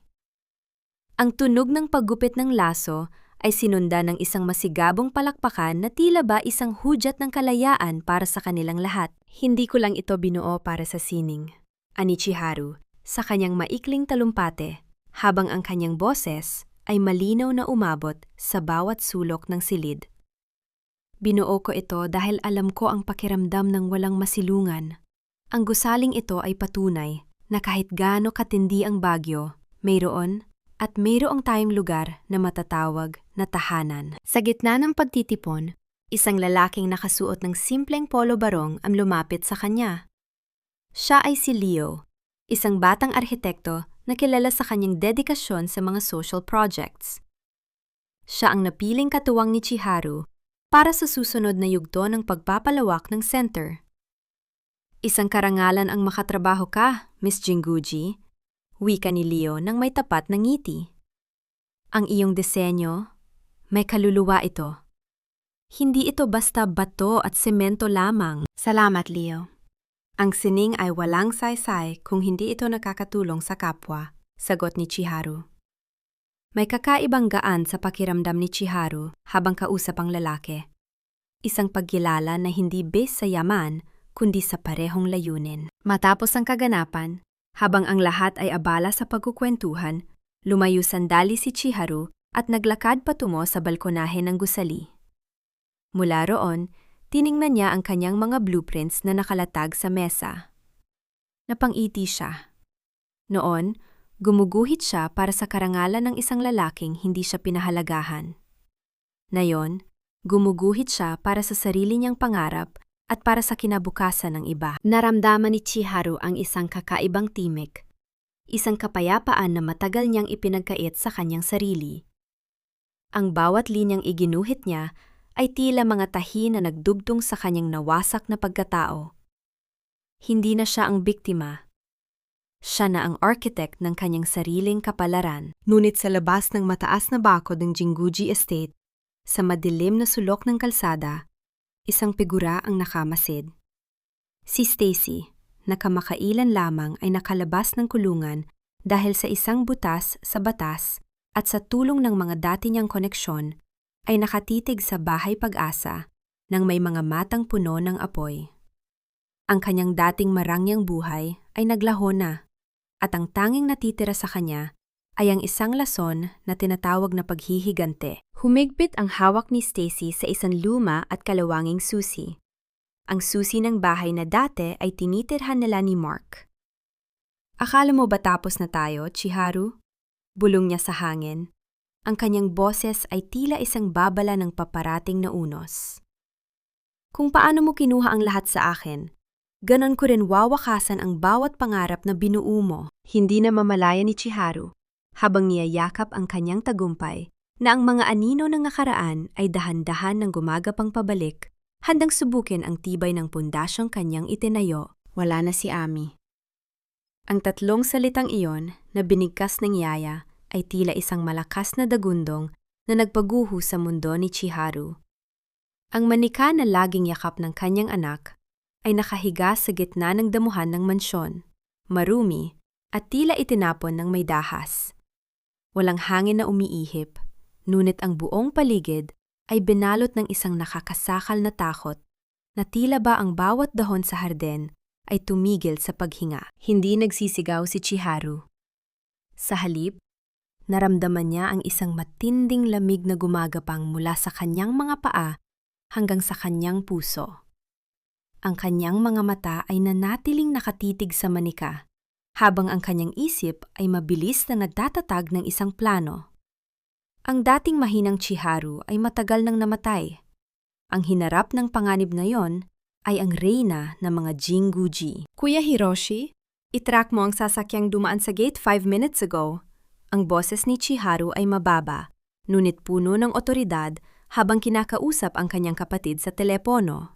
Speaker 1: Ang tunog ng paggupit ng laso ay sinundan ng isang masigabong palakpakan na tila ba isang hudyat ng kalayaan para sa kanilang lahat. Hindi ko lang ito binuo para sa sining, ani Chiharu, sa kanyang maikling talumpate, habang ang kanyang boses ay malinaw na umabot sa bawat sulok ng silid. Binuo ko ito dahil alam ko ang pakiramdam ng walang masilungan. Ang gusaling ito ay patunay na kahit gaano katindi ang bagyo, mayroon at mayroong tayong lugar na matatawag na tahanan. Sa gitna ng pagtitipon, isang lalaking nakasuot ng simpleng polo barong ang lumapit sa kanya. Siya ay si Leo, isang batang arkitekto na kilala sa kanyang dedikasyon sa mga social projects. Siya ang napiling katuwang ni Chiharu para sa susunod na yugto ng pagpapalawak ng center. Isang karangalan ang makatrabaho ka, Miss Jinguji, wika ni Leo nang may tapat na ngiti. Ang iyong disenyo, may kaluluwa ito. Hindi ito basta bato at semento lamang. Salamat, Leo. Ang sining ay walang saysay kung hindi ito nakakatulong sa kapwa, sagot ni Chiharu. May kakaibang gaan sa pakiramdam ni Chiharu habang kausap ang lalaki. Isang pagkilala na hindi base sa yaman, kundi sa parehong layunin. Matapos ang kaganapan, habang ang lahat ay abala sa pagkukwentuhan, lumayo sandali si Chiharu at naglakad patungo sa balkonahe ng gusali. Mula roon, tiningnan niya ang kanyang mga blueprints na nakalatag sa mesa. Napangiti siya. Noon, gumuguhit siya para sa karangalan ng isang lalaking hindi siya pinahalagahan. Ngayon, gumuguhit siya para sa sarili niyang pangarap at para sa kinabukasan ng iba. Naramdaman ni Chiharu ang isang kakaibang timik, isang kapayapaan na matagal niyang ipinagkait sa kanyang sarili. Ang bawat linyang iginuhit niya ay tila mga tahi na nagdugtong sa kanyang nawasak na pagkatao. Hindi na siya ang biktima. Siya na ang architect ng kanyang sariling kapalaran. Ngunit sa labas ng mataas na bakod ng Jinguji Estate, sa madilim na sulok ng kalsada, isang figura ang nakamasid. Si Stacy, na kamakailan lamang ay nakalabas ng kulungan dahil sa isang butas sa batas at sa tulong ng mga dati niyang koneksyon, ay nakatitig sa bahay Pag-asa nang may mga matang puno ng apoy. Ang kanyang dating marangyang buhay ay naglaho na, at ang tanging natitira sa kanya ay ang isang lason na tinatawag na paghihigante. Humigpit ang hawak ni Stacy sa isang luma at kalawanging susi. Ang susi ng bahay na dati ay tinitirhan nila ni Mark. Akala mo ba tapos na tayo, Chiharu? Bulong niya sa hangin. Ang kanyang boses ay tila isang babala ng paparating na unos. Kung paano mo kinuha ang lahat sa akin, ganon ko rin wawakasan ang bawat pangarap na binuo mo. Hindi na mamalaya ni Chiharu, habang niyayakap ang kanyang tagumpay, na ang mga anino ng nakaraan ay dahan-dahan ng gumagapang pabalik, handang subukin ang tibay ng pundasyong kanyang itinayo. Wala na si Ami. Ang tatlong salitang iyon na binigkas ng yaya ay tila isang malakas na dagundong na nagpaguho sa mundo ni Chiharu. Ang manika na laging yakap ng kanyang anak ay nakahiga sa gitna ng damuhan ng mansyon, marumi at tila itinapon ng may dahas. Walang hangin na umiihip, ngunit ang buong paligid ay binalot ng isang nakakasakal na takot na tila ba ang bawat dahon sa hardin ay tumigil sa paghinga. Hindi nagsisigaw si Chiharu. Sa halip, naramdaman niya ang isang matinding lamig na gumagapang mula sa kanyang mga paa hanggang sa kanyang puso. Ang kanyang mga mata ay nanatiling nakatitig sa manika, habang ang kanyang isip ay mabilis na nagtatatag ng isang plano. Ang dating mahinang Chiharu ay matagal nang namatay. Ang hinarap ng panganib na yon ay ang reyna ng mga Jinguji. Kuya Hiroshi, itrack mo ang sasakyang dumaan sa gate 5 minutes ago. Ang boses ni Chiharu ay mababa, ngunit puno ng otoridad habang kinakausap ang kanyang kapatid sa telepono.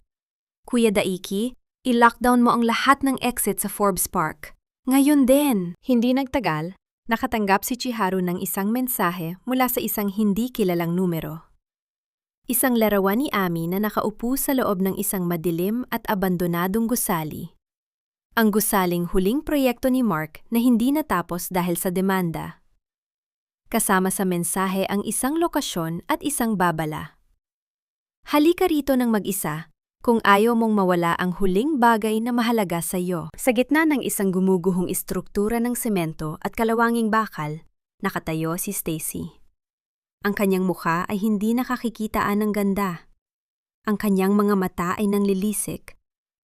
Speaker 1: Kuya Daiki, i-lockdown mo ang lahat ng exit sa Forbes Park. Ngayon din! Hindi nagtagal, nakatanggap si Chiharu ng isang mensahe mula sa isang hindi kilalang numero. Isang larawan ni Ami na nakaupo sa loob ng isang madilim at abandonadong gusali. Ang gusaling huling proyekto ni Mark na hindi natapos dahil sa demanda. kasama sa mensahe ang isang lokasyon at isang babala. Halika rito ng mag-isa kung ayaw mong mawala ang huling bagay na mahalaga sa iyo. Sa gitna ng isang gumuguhong istruktura ng semento at kalawanging bakal, nakatayo si Stacy. Ang kanyang mukha ay hindi nakakikitaan ng ganda. Ang kanyang mga mata ay nanglilisik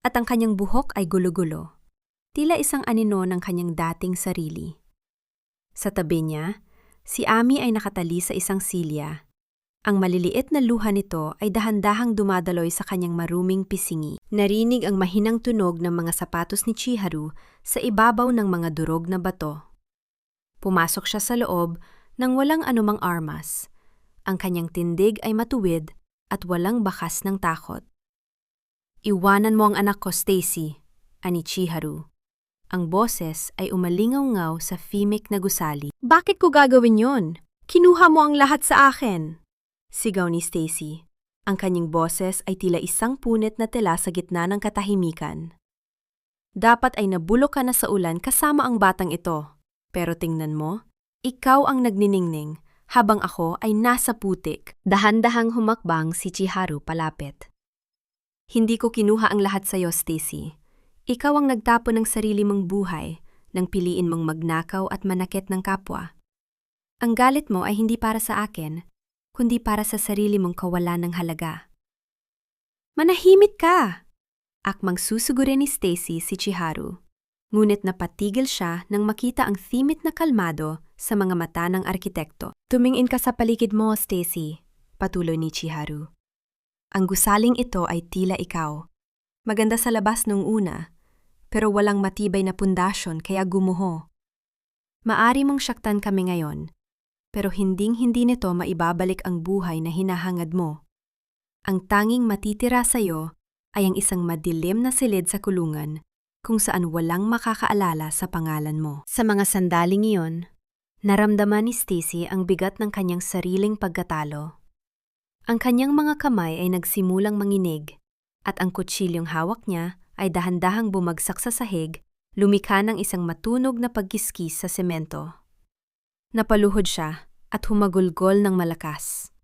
Speaker 1: at ang kanyang buhok ay gulo-gulo. Tila isang anino ng kanyang dating sarili. Sa tabi niya, si Amy ay nakatali sa isang silya. Ang maliliit na luha nito ay dahan-dahang dumadaloy sa kanyang maruming pisingi. Narinig ang mahinang tunog ng mga sapatos ni Chiharu sa ibabaw ng mga durog na bato. Pumasok siya sa loob nang walang anumang armas. Ang kanyang tindig ay matuwid at walang bakas ng takot. "Iwanan mo ang anak ko, Stacy," ani Chiharu. Ang boses ay umalingaw-ngaw sa fimic na gusali. "Bakit ko gagawin yon? Kinuha mo ang lahat sa akin!" Sigaw ni Stacy. Ang kanyang boses ay tila isang punit na tela sa gitna ng katahimikan. "Dapat ay nabulok ka na sa ulan kasama ang batang ito. Pero tingnan mo, ikaw ang nagniningning habang ako ay nasa putik." Dahan-dahang humakbang si Chiharu palapit. "Hindi ko kinuha ang lahat sa iyo, Stacy. Ikaw ang nagtapon ng sarili mong buhay nang piliin mong magnakaw at manakit ng kapwa. Ang galit mo ay hindi para sa akin, kundi para sa sarili mong kawalan ng halaga." "Manahimik ka!" Akmang susugurin ni Stacy si Chiharu. Ngunit napatigil siya nang makita ang thimit na kalmado sa mga mata ng arkitekto. "Tumingin ka sa paligid mo, Stacy," patuloy ni Chiharu. "Ang gusaling ito ay tila ikaw. Maganda sa labas nung una, pero walang matibay na pundasyon kaya gumuho. Maari mong saktan kami ngayon, pero hinding-hindi nito maibabalik ang buhay na hinahangad mo. Ang tanging matitira sa iyo ay ang isang madilim na silid sa kulungan kung saan walang makakaalala sa pangalan mo." Sa mga sandaling iyon, naramdaman ni Stacy ang bigat ng kanyang sariling pagkatalo. Ang kanyang mga kamay ay nagsimulang manginig, at ang kutsilyong hawak niya ay dahan-dahang bumagsak sa sahig, lumikha ng isang matunog na pagkiskis sa semento. Napaluhod siya at humagulgol ng malakas.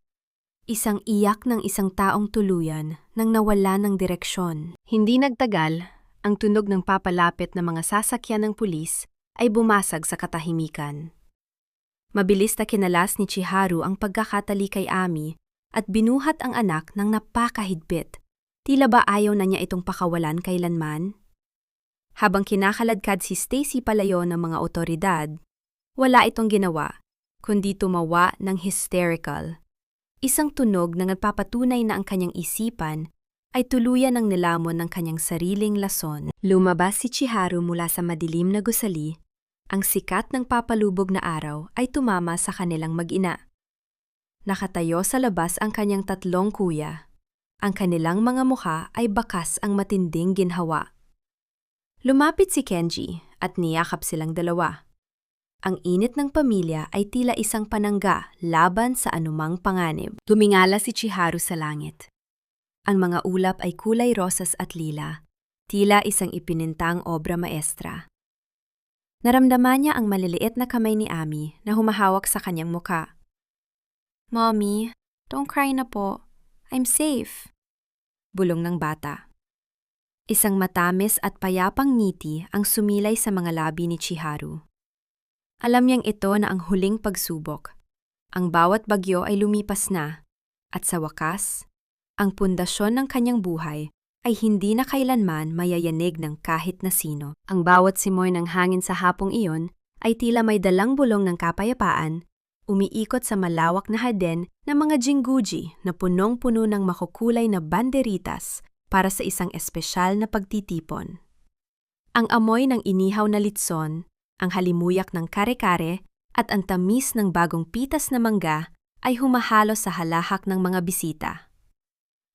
Speaker 1: Isang iyak ng isang taong tuluyan nang nawala ng direksyon. Hindi nagtagal, ang tunog ng papalapit na mga sasakyan ng pulis ay bumasag sa katahimikan. Mabilis na kinalas ni Chiharu ang pagkakatali kay Amy at binuhat ang anak ng napakahigpit. Tila ba ayaw na niya itong pakawalan kailanman? Habang kinakaladkad si Stacy palayo ng mga otoridad, wala itong ginawa, kundi tumawa ng hysterical. Isang tunog na nagpapatunay na ang kanyang isipan ay tuluyan ng nilamon ng kanyang sariling lason. Lumabas si Chiharu mula sa madilim na gusali. Ang sikat ng papalubog na araw ay tumama sa kanilang mag-ina. Nakatayo sa labas ang kanyang tatlong kuya. Ang kanilang mga mukha ay bakas ang matinding ginhawa. Lumapit si Kenji at niyakap silang dalawa. Ang init ng pamilya ay tila isang panangga laban sa anumang panganib. Tumingala si Chiharu sa langit. Ang mga ulap ay kulay rosas at lila, tila isang ipinintang obra maestra. Naramdaman niya ang maliliit na kamay ni Amy na humahawak sa kanyang muka. "Mommy, don't cry na po. I'm safe," bulong ng bata. Isang matamis at payapang ngiti ang sumilay sa mga labi ni Chiharu. Alam niyang ito na ang huling pagsubok. Ang bawat bagyo ay lumipas na, at sa wakas, ang pundasyon ng kanyang buhay ay hindi na kailanman mayayanig ng kahit na sino. Ang bawat simoy ng hangin sa hapong iyon ay tila may dalang bulong ng kapayapaan, umiikot sa malawak na harden ng mga jingguji na punong-puno ng makukulay na banderitas para sa isang espesyal na pagtitipon. Ang amoy ng inihaw na litson, ang halimuyak ng kare-kare at ang tamis ng bagong pitas na mangga ay humahalo sa halahak ng mga bisita.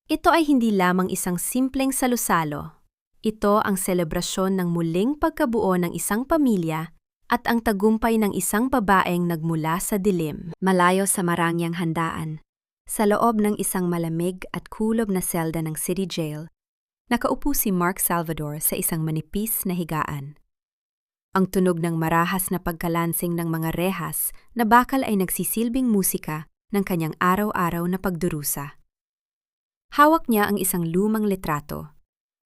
Speaker 1: Ito ay hindi lamang isang simpleng salusalo. Ito ang selebrasyon ng muling pagkabuo ng isang pamilya at ang tagumpay ng isang babaeng nagmula sa dilim, malayo sa marangyang handaan. Sa loob ng isang malamig at kulob na selda ng city jail, nakaupo si Mark Salvador sa isang manipis na higaan. Ang tunog ng marahas na pagkalansing ng mga rehas na bakal ay nagsisilbing musika ng kanyang araw-araw na pagdurusa. Hawak niya ang isang lumang litrato.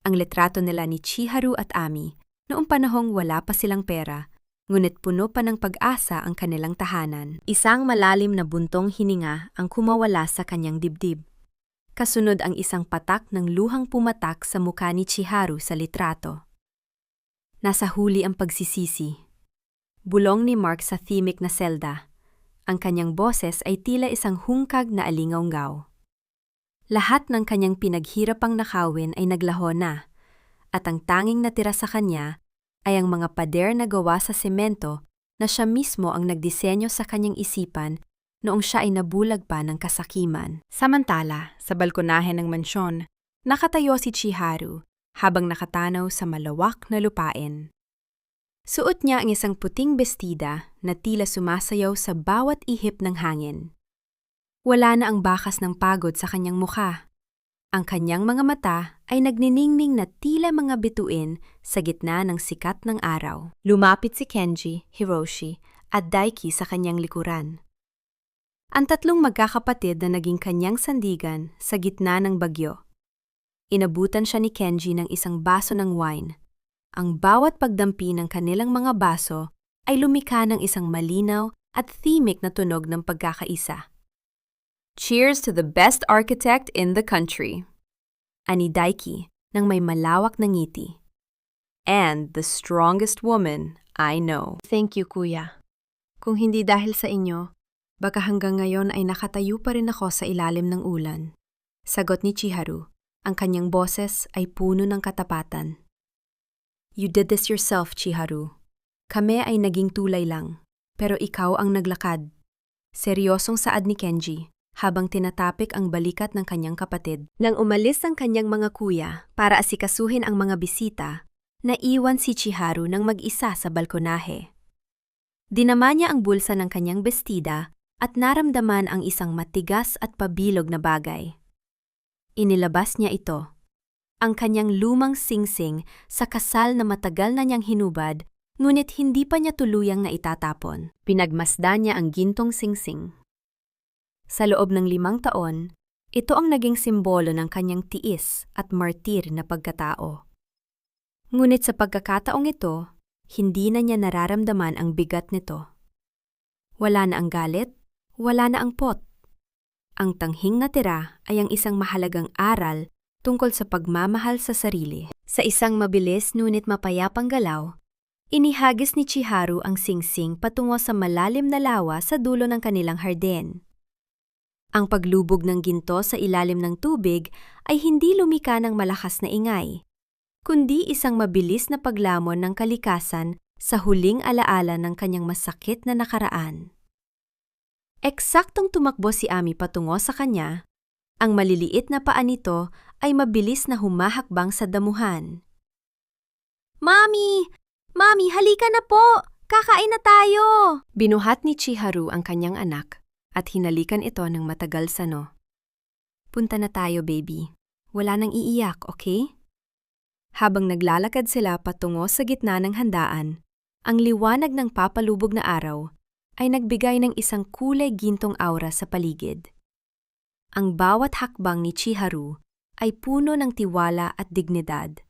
Speaker 1: Ang litrato nila ni Chiharu at Ami noong panahong wala pa silang pera, ngunit puno pa ng pag-asa ang kanilang tahanan. Isang malalim na buntong hininga ang kumawala sa kanyang dibdib. Kasunod ang isang patak ng luhang pumatak sa mukha ni Chiharu sa litrato. Nasa huli ang pagsisisi. Bulong ni Mark sa themic na selda. Ang kanyang boses ay tila isang hungkag na alingaw-ngaw. Lahat ng kanyang pinaghirapang nakawin ay naglaho na, at ang tanging natira sa kanya ay ang mga pader na gawa sa semento na siya mismo ang nagdisenyo sa kanyang isipan noong siya ay nabulag pa ng kasakiman. Samantala, sa balkonahe ng mansyon, nakatayo si Chiharu habang nakatanaw sa malawak na lupain. Suot niya ang isang puting bestida na tila sumasayaw sa bawat ihip ng hangin. Wala na ang bakas ng pagod sa kanyang mukha. Ang kanyang mga mata ay nagniningning na tila mga bituin sa gitna ng sikat ng araw. Lumapit si Kenji, Hiroshi, at Daiki sa kanyang likuran. Ang tatlong magkakapatid na naging kanyang sandigan sa gitna ng bagyo. Inabutan siya ni Kenji ng isang baso ng wine. Ang bawat pagdampi ng kanilang mga baso ay lumikha ng isang malinaw at themic na tunog ng pagkakaisa. Cheers to the best architect in the country, ani Daiki nang may malawak na ngiti. And the strongest woman I know.
Speaker 2: Thank you, kuya. Kung hindi dahil sa inyo, baka hanggang ngayon ay nakatayo pa rin ako sa ilalim ng ulan. Sagot ni Chiharu. Ang kanyang boses ay puno ng katapatan. You did this yourself, Chiharu. Kami ay naging tulay lang, pero ikaw ang naglakad. Seryosong saad ni Kenji, habang tinatapik ang balikat ng kanyang kapatid. Nang umalis ang kanyang mga kuya para asikasuhin ang mga bisita, naiwan si Chiharu ng mag-isa sa balkonahe. Dinama niya ang bulsa ng kanyang bestida at naramdaman ang isang matigas at pabilog na bagay. Inilabas niya ito, ang kanyang lumang singsing sa kasal na matagal na niyang hinubad, ngunit hindi pa niya tuluyang naitatapon. Pinagmasdan niya ang gintong singsing. Sa loob ng 5 taon, ito ang naging simbolo ng kanyang tiis at martir na pagkatao. Ngunit sa pagkakataong ito, hindi na niya nararamdaman ang bigat nito. Wala na ang galit, wala na ang pot. Ang tanghing natira ay ang isang mahalagang aral tungkol sa pagmamahal sa sarili. Sa isang mabilis ngunit mapayapang galaw, inihagis ni Chiharu ang singsing patungo sa malalim na lawa sa dulo ng kanilang hardin. Ang paglubog ng ginto sa ilalim ng tubig ay hindi lumika ng malakas na ingay, kundi isang mabilis na paglamon ng kalikasan sa huling alaala ng kanyang masakit na nakaraan. Eksaktong tumakbo si Ami patungo sa kanya, ang maliliit na paa nito ay mabilis na humahakbang sa damuhan. Mami! Mami, halika na po! Kakain na tayo! Binuhat ni Chiharu ang kanyang anak at hinalikan ito ng matagal sano. Punta na tayo, baby. Wala nang iiyak, okay? Habang naglalakad sila patungo sa gitna ng handaan, ang liwanag ng papalubog na araw ay nagbigay ng isang kulay gintong aura sa paligid. Ang bawat hakbang ni Chiharu ay puno ng tiwala at dignidad.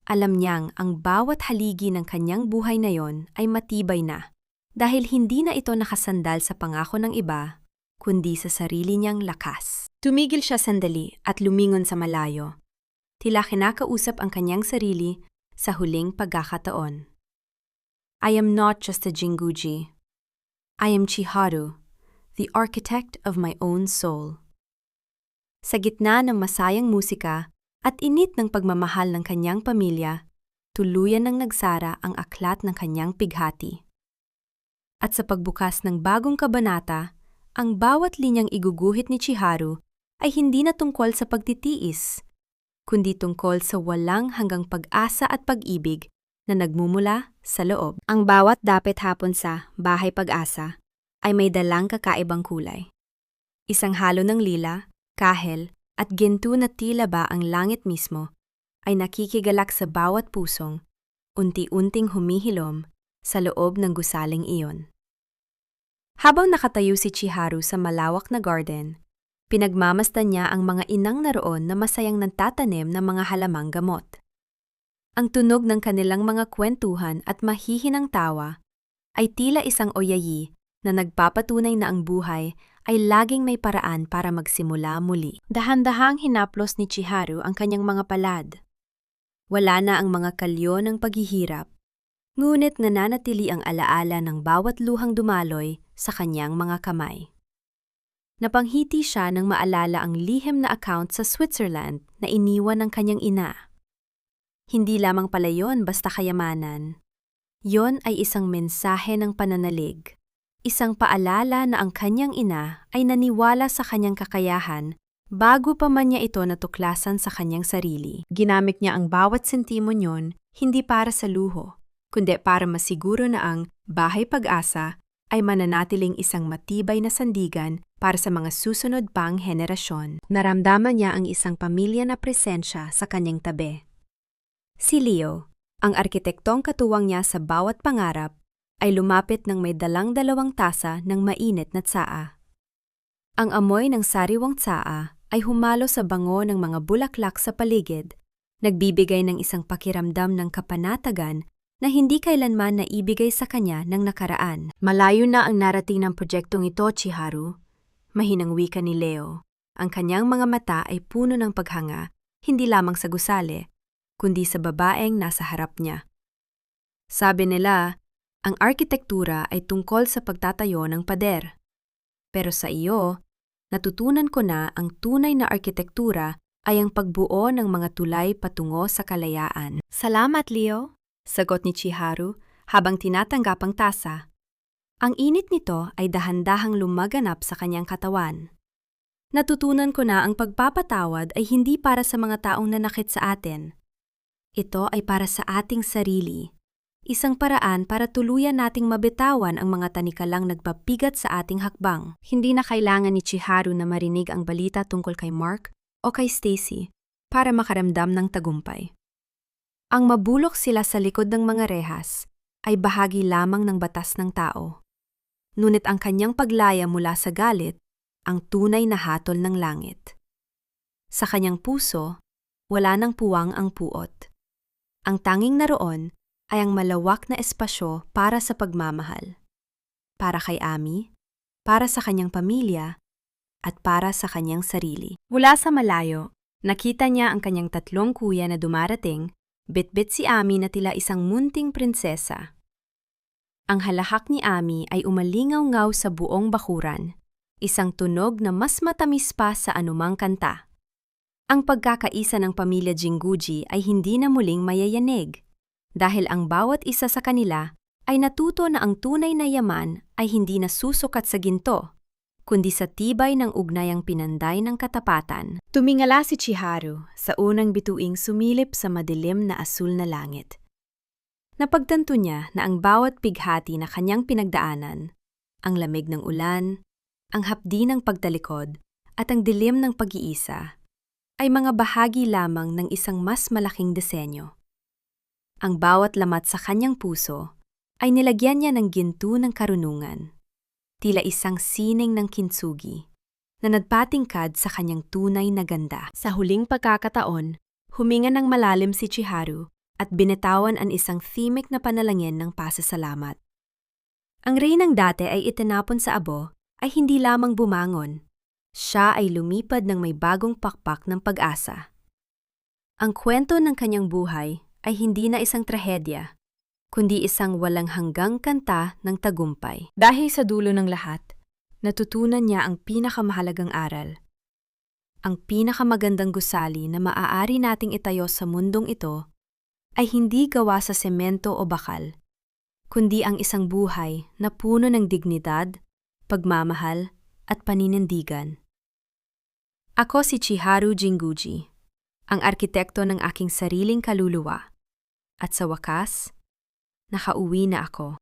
Speaker 2: Alam niyang ang bawat haligi ng kanyang buhay na yon ay matibay na dahil hindi na ito nakasandal sa pangako ng iba, kundi sa sarili niyang lakas. Tumigil siya sandali at lumingon sa malayo. Tila kinakausap ang kanyang sarili sa huling pagkakataon. I am not just a Jinguji. I am Chiharu, the architect of my own soul. Sa gitna ng masayang musika at init ng pagmamahal ng kanyang pamilya, tuluyan ng nagsara ang aklat ng kanyang pighati. At sa pagbukas ng bagong kabanata, ang bawat linyang iguguhit ni Chiharu ay hindi na tungkol sa pagtitiis, kundi tungkol sa walang hanggang pag-asa at pag-ibig na nagmumula sa loob. Ang bawat dapit hapon sa Bahay Pag-asa ay may dalang kakaibang kulay. Isang halo ng lila, kahel, at ginto na tila ba ang langit mismo ay nakikigalak sa bawat pusong, unti-unting humihilom
Speaker 1: sa loob ng gusaling iyon. Habang nakatayo si Chiharu sa malawak na garden, pinagmamasdan niya ang mga inang naroon na masayang nagtatanim ng mga halamang gamot. Ang tunog ng kanilang mga kwentuhan at mahihinang tawa ay tila isang oyayi na nagpapatunay na ang buhay ay laging may paraan para magsimula muli.
Speaker 2: Dahan-dahang hinaplos ni Chiharu ang kanyang mga palad.
Speaker 1: Wala na ang mga kalyo ng paghihirap, ngunit nananatili ang alaala ng bawat luhang dumaloy sa kanyang mga kamay. Napanghiti siya nang maalala ang lihim na account sa Switzerland na iniwan ng kanyang ina. Hindi lamang pala yon basta kayamanan. Yon ay isang mensahe ng pananalig. Isang paalala na ang kanyang ina ay naniwala sa kanyang kakayahan bago pa man niya ito natuklasan sa kanyang sarili. Ginamit niya ang bawat sentimo niyon hindi para sa luho, kundi para masiguro na ang Bahay Pag-asa ay mananatiling isang matibay na sandigan para sa mga susunod pang henerasyon. Naramdaman niya ang isang pamilya na presensya sa kanyang tabi. Si Leo, ang arkitektong katuwang niya sa bawat pangarap, ay lumapit ng may dalang-dalawang tasa ng mainit na tsaa. Ang amoy ng sariwang tsaa ay humalo sa bango ng mga bulaklak sa paligid, nagbibigay ng isang pakiramdam ng kapanatagan na hindi kailanman naibigay sa kanya ng nakaraan. Malayo na ang narating ng proyektong ito, Chiharu. Mahinang wika ni Leo. Ang kanyang mga mata ay puno ng paghanga, hindi lamang sa gusali, kundi sa babaeng nasa harap niya. Sabi nila, ang arkitektura ay tungkol sa pagtatayo ng pader. Pero sa iyo, natutunan ko na ang tunay na arkitektura ay ang pagbuo ng mga tulay patungo sa kalayaan.
Speaker 2: Salamat, Leo,
Speaker 1: sagot ni Chiharu habang tinatanggap ang tasa. Ang init nito ay dahan-dahang lumaganap sa kanyang katawan. Natutunan ko na ang pagpapatawad ay hindi para sa mga taong nanakit sa atin. Ito ay para sa ating sarili. Isang paraan para tuluyan nating mabitawan ang mga tanikalang nagpapigat sa ating hakbang. Hindi na kailangan ni Chiharu na marinig ang balita tungkol kay Mark o kay Stacy para makaramdam ng tagumpay. Ang mabulok sila sa likod ng mga rehas ay bahagi lamang ng batas ng tao. Ngunit ang kanyang paglaya mula sa galit, ang tunay na hatol ng langit. Sa kanyang puso, wala nang puwang ang puot. Ang tanging naroon ay ang malawak na espasyo para sa pagmamahal. Para kay Ami, para sa kanyang pamilya, at para sa kanyang sarili. Mula sa malayo, nakita niya ang kanyang tatlong kuya na dumarating, bitbit si Ami na tila isang munting prinsesa. Ang halahak ni Ami ay umalingaw-ngaw sa buong bakuran, isang tunog na mas matamis pa sa anumang kanta. Ang pagkakaisa ng pamilya Jinguji ay hindi na muling mayayanig, dahil ang bawat isa sa kanila ay natuto na ang tunay na yaman ay hindi nasusukat sa ginto, kundi sa tibay ng ugnayang pinanday ng katapatan. Tumingala si Chiharu sa unang bituing sumilip sa madilim na asul na langit. Napagtanto niya na ang bawat bighati na kanyang pinagdaanan, ang lamig ng ulan, ang hapdi ng pagtalikod, at ang dilim ng pag-iisa, ay mga bahagi lamang ng isang mas malaking disenyo. Ang bawat lamat sa kanyang puso ay nilagyan niya ng ginto ng karunungan, tila isang sining ng kintsugi, na nagpatingkad sa kanyang tunay na ganda. Sa huling pagkakataon, huminga ng malalim si Chiharu at binitawan ang isang thimik na panalangin ng pasasalamat. Ang reynang dati ay itinapon sa abo ay hindi lamang bumangon. Siya ay lumipad ng may bagong pakpak ng pag-asa. Ang kwento ng kanyang buhay ay hindi na isang trahedya, kundi isang walang hanggang kanta ng tagumpay. Dahil sa dulo ng lahat, natutunan niya ang pinakamahalagang aral. Ang pinakamagandang gusali na maaari nating itayo sa mundong ito ay hindi gawa sa semento o bakal, kundi ang isang buhay na puno ng dignidad, pagmamahal, at paninindigan. Ako si Chiharu Jinguji, ang arkitekto ng aking sariling kaluluwa. At sa wakas, nakauwi na ako.